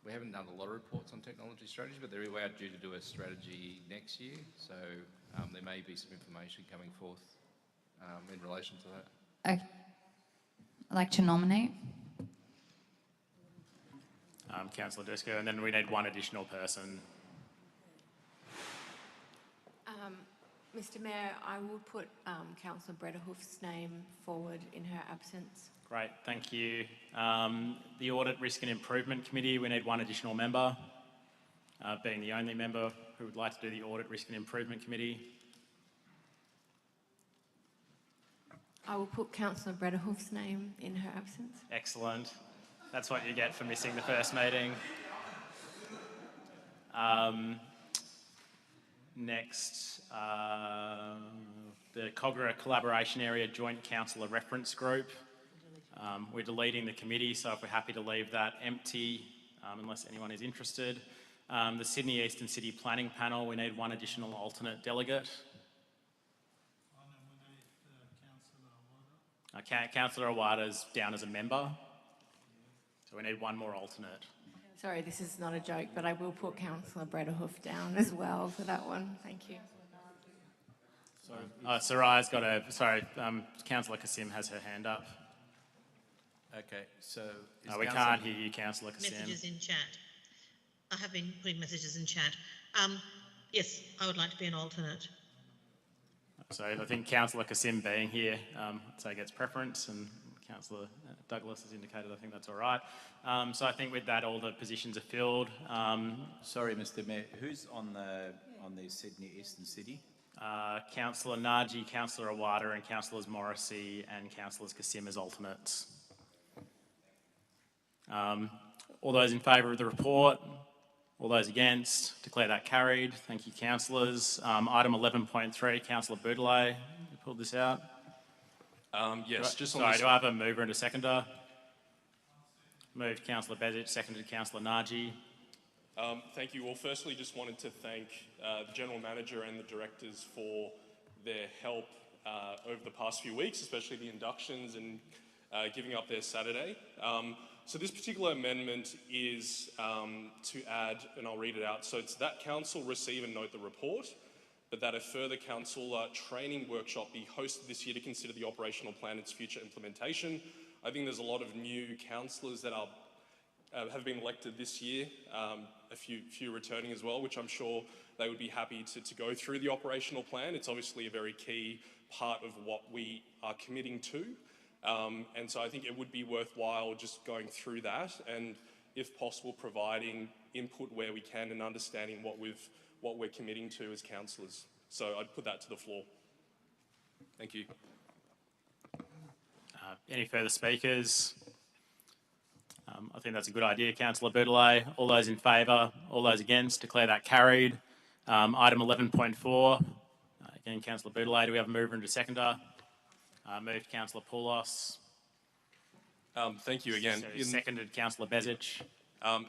we haven't done a lot of reports on technology strategy, but we are due to do a strategy next year. So there may be some information coming forth in relation to that. Okay. I'd like to nominate. Councillor Disco, and then we need 1 additional person. Mr. Mayor, I will put Councillor Brederhoof's name forward in her absence. Great, thank you. The Audit, Risk and Improvement Committee, we need 1 additional member, being the only member who would like to do the Audit, Risk and Improvement Committee. I will put Councillor Brederhoof's name in her absence. Excellent. That's what you get for missing the first meeting. Next, the Cogra Collaboration Area Joint Councillor Reference Group. We're deleting the committee, so if we're happy to leave that empty, unless anyone is interested. The Sydney Eastern City Planning Panel, we need 1 additional alternate delegate. Councillor Awada's down as a member, so we need 1 more alternate. Sorry, this is not a joke, but I will put Councillor Brederhoof down as well for that one. Thank you. Sarai's got a, sorry, Councillor Kassim has her hand up. Okay, so... we can't hear you, Councillor Kassim. Messages in chat. I have been putting messages in chat. Yes, I would like to be an alternate. So I think Councillor Kassim being here, so gets preference, and Councillor Douglas has indicated I think that's all right. So I think with that all the positions are filled. Sorry, Mr. Mayor, who's on the Sydney Eastern City? Councillor Naji, Councillor Awada and Councillors Morrissey and Councillors Kassim as alternates. All those in favour of the report? All those against? Declare that carried. Thank you, councillors. Item 11.3, Councillor Boudeleau, you pulled this out. Yes, just on sorry, this... do I have a mover and a seconder? Moved Councillor Bezic, seconded Councillor Naji. Thank you. Well, firstly, just wanted to thank the General Manager and the Directors for their help over the past few weeks, especially the inductions and giving up their Saturday. So this particular amendment is to add, and I'll read it out, so it's that Council receive and note the report, but that a further Council training workshop be hosted this year to consider the operational plan and its future implementation. I think there's a lot of new councillors that have been elected this year, a few returning as well, which I'm sure they would be happy to go through the operational plan. It's obviously a very key part of what we are committing to. And so I think it would be worthwhile just going through that and, if possible, providing input where we can and understanding what we're committing to as councillors. So I'd put that to the floor. Thank you. Any further speakers? I think that's a good idea, Councillor Boudeleil. All those in favour? All those against? Declare that carried. Item 11.4. Again, Councillor Boudeleil. Do we have a mover and a seconder? Moved, Councillor Poulos. Thank you again. Seconded, Councillor Bezic.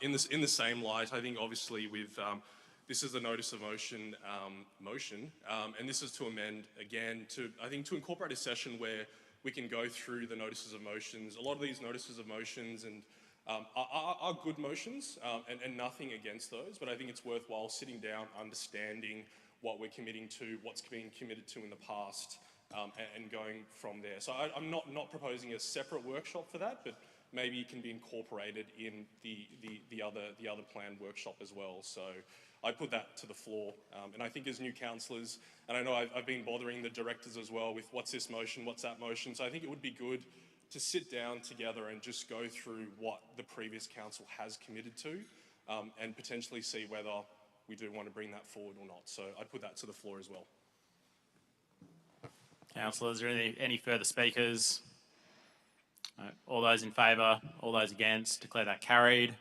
In the same light, I think obviously this is the notice of motion, and this is to amend again to incorporate a session where we can go through the notices of motions. A lot of these notices of motions are good motions and nothing against those, but I think it's worthwhile sitting down, understanding what we're committing to, what's been committed to in the past, and going from there. So I'm not proposing a separate workshop for that, but maybe it can be incorporated in the other planned workshop as well. So I put that to the floor, and I think as new councillors, and I know I've been bothering the directors as well with what's this motion, what's that motion, so I think it would be good to sit down together and just go through what the previous council has committed to, and potentially see whether we do want to bring that forward or not. So I'd put that to the floor as well. Councillors, are there any further speakers? All those in favour? All those against? Declare that carried.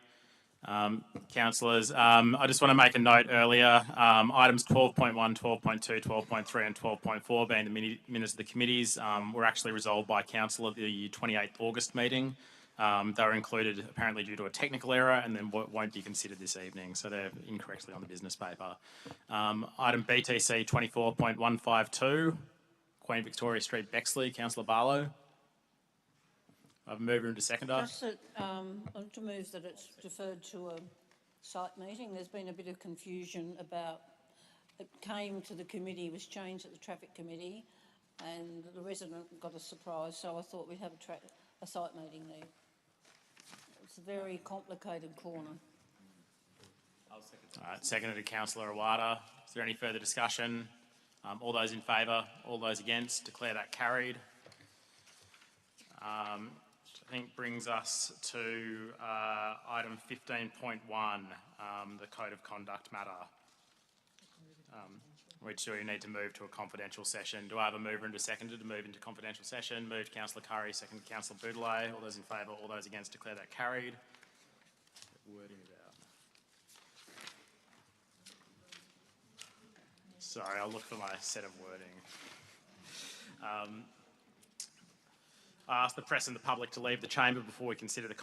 Councillors, I just want to make a note earlier. Items 12.1, 12.2, 12.3 and 12.4 being the minutes of the committees were actually resolved by council at the 28th August meeting. They were included apparently due to a technical error and then won't be considered this evening, so they're incorrectly on the business paper. Item BTC 24.152, Queen Victoria Street, Bexley, Councillor Barlow. I've moved into seconder. Just that, I want to move that it's deferred to a site meeting. There's been a bit of confusion about, it came to the committee, was changed at the traffic committee, and the resident got a surprise, so I thought we'd have a site meeting there. It's a very complicated corner. All right, seconded to Councillor Awada. Is there any further discussion? All those in favour? All those against? Declare that carried. I think brings us to item 15.1, the Code of Conduct matter, which we need to move to a confidential session. Do I have a mover and a seconder to move into confidential session? Moved, Councillor Curry, seconded Councillor Boudeleil. All those in favour, all those against, declare that carried. Wording it out. Sorry, I'll look for my set of wording. I ask the press and the public to leave the chamber before we consider the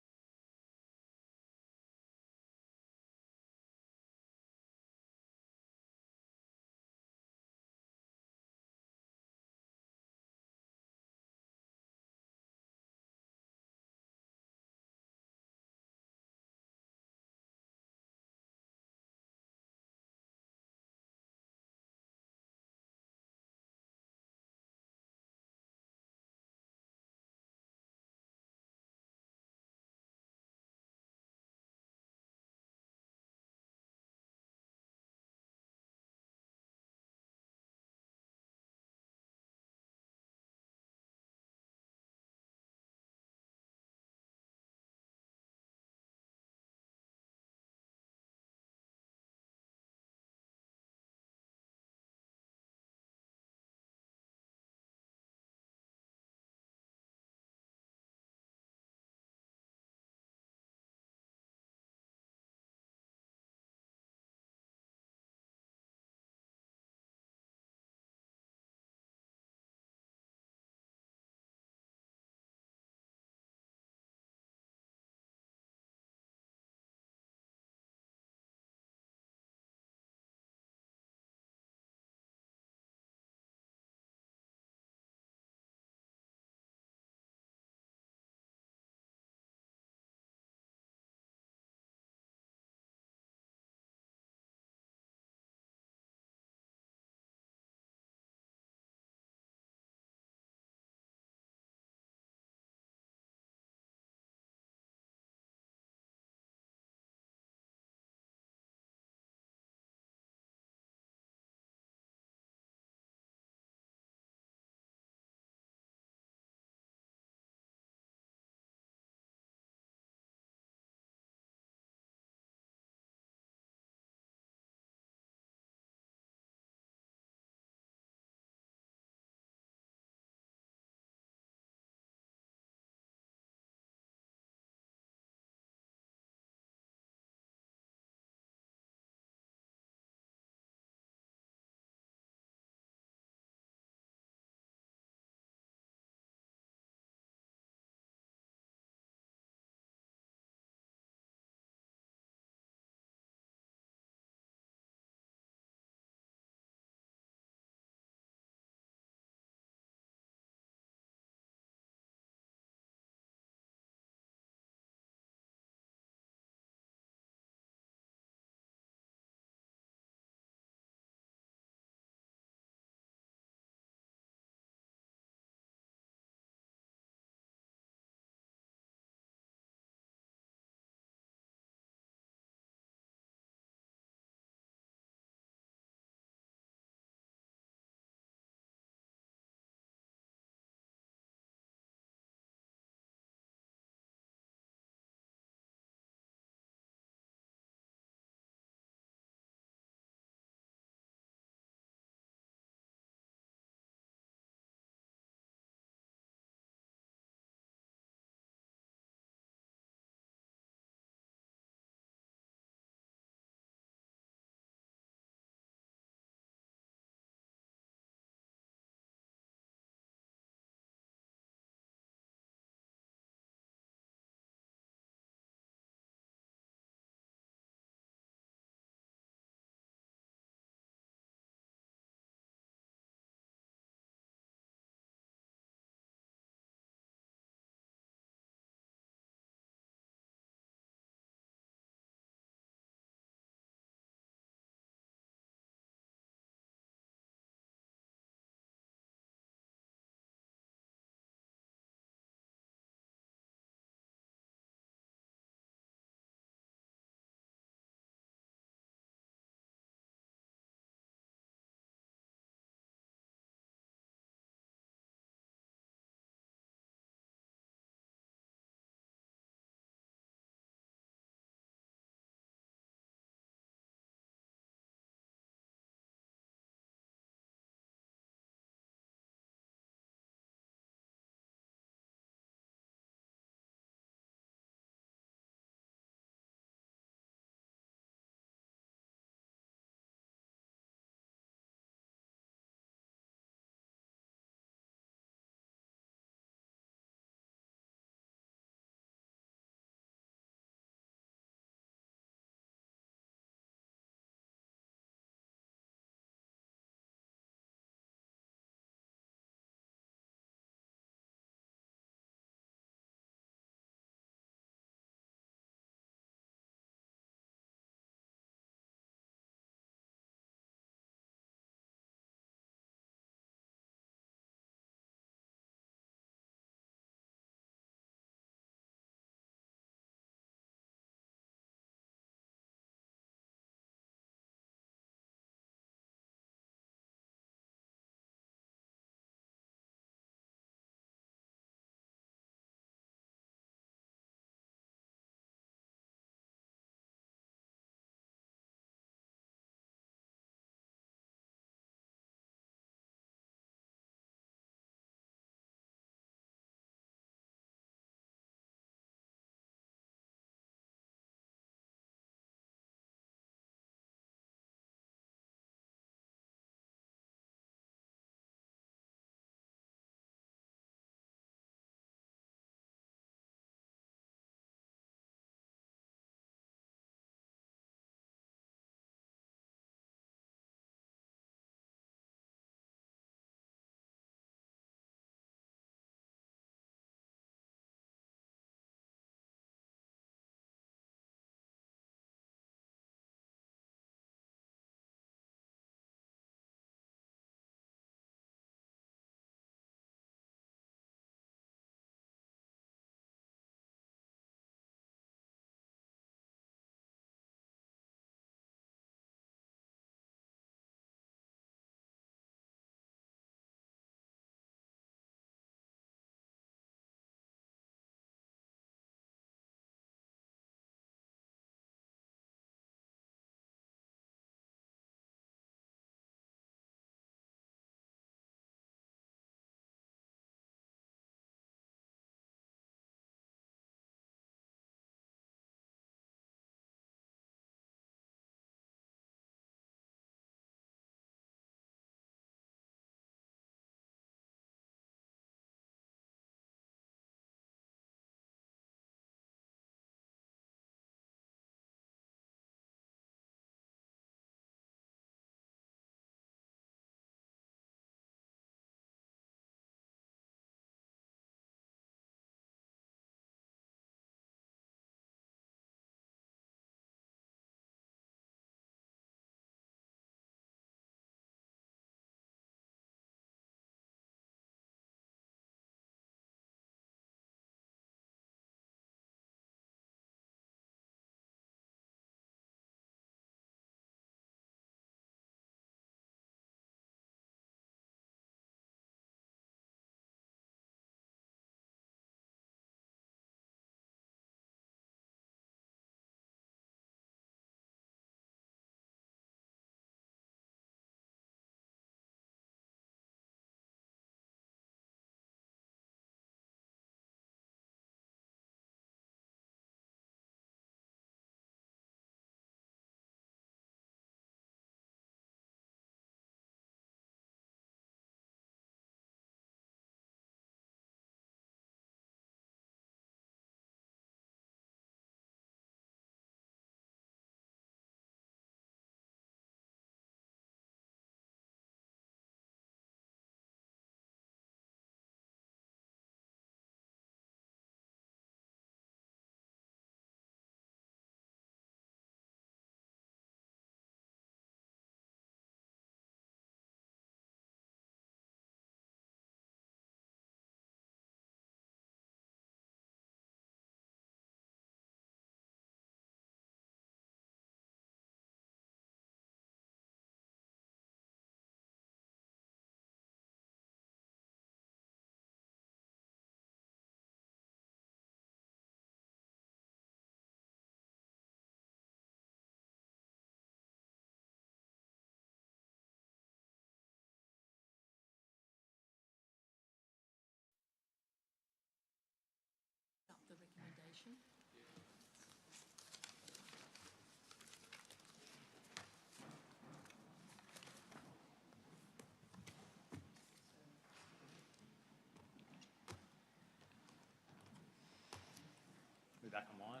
back online?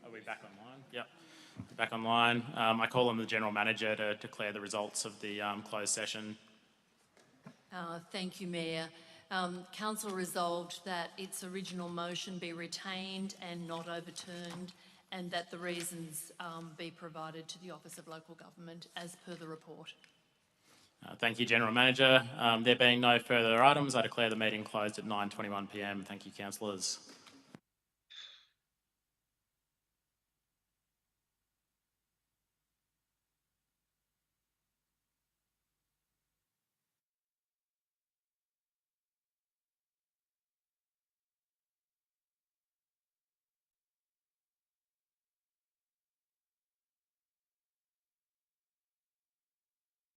Are we back online? Yep. Back online. I call on the General Manager to declare the results of the closed session. Thank you, Mayor. Council resolved that its original motion be retained and not overturned, and that the reasons be provided to the Office of Local Government as per the report. Thank you, General Manager. There being no further items, I declare the meeting closed at 9:21 p.m. Thank you, councillors.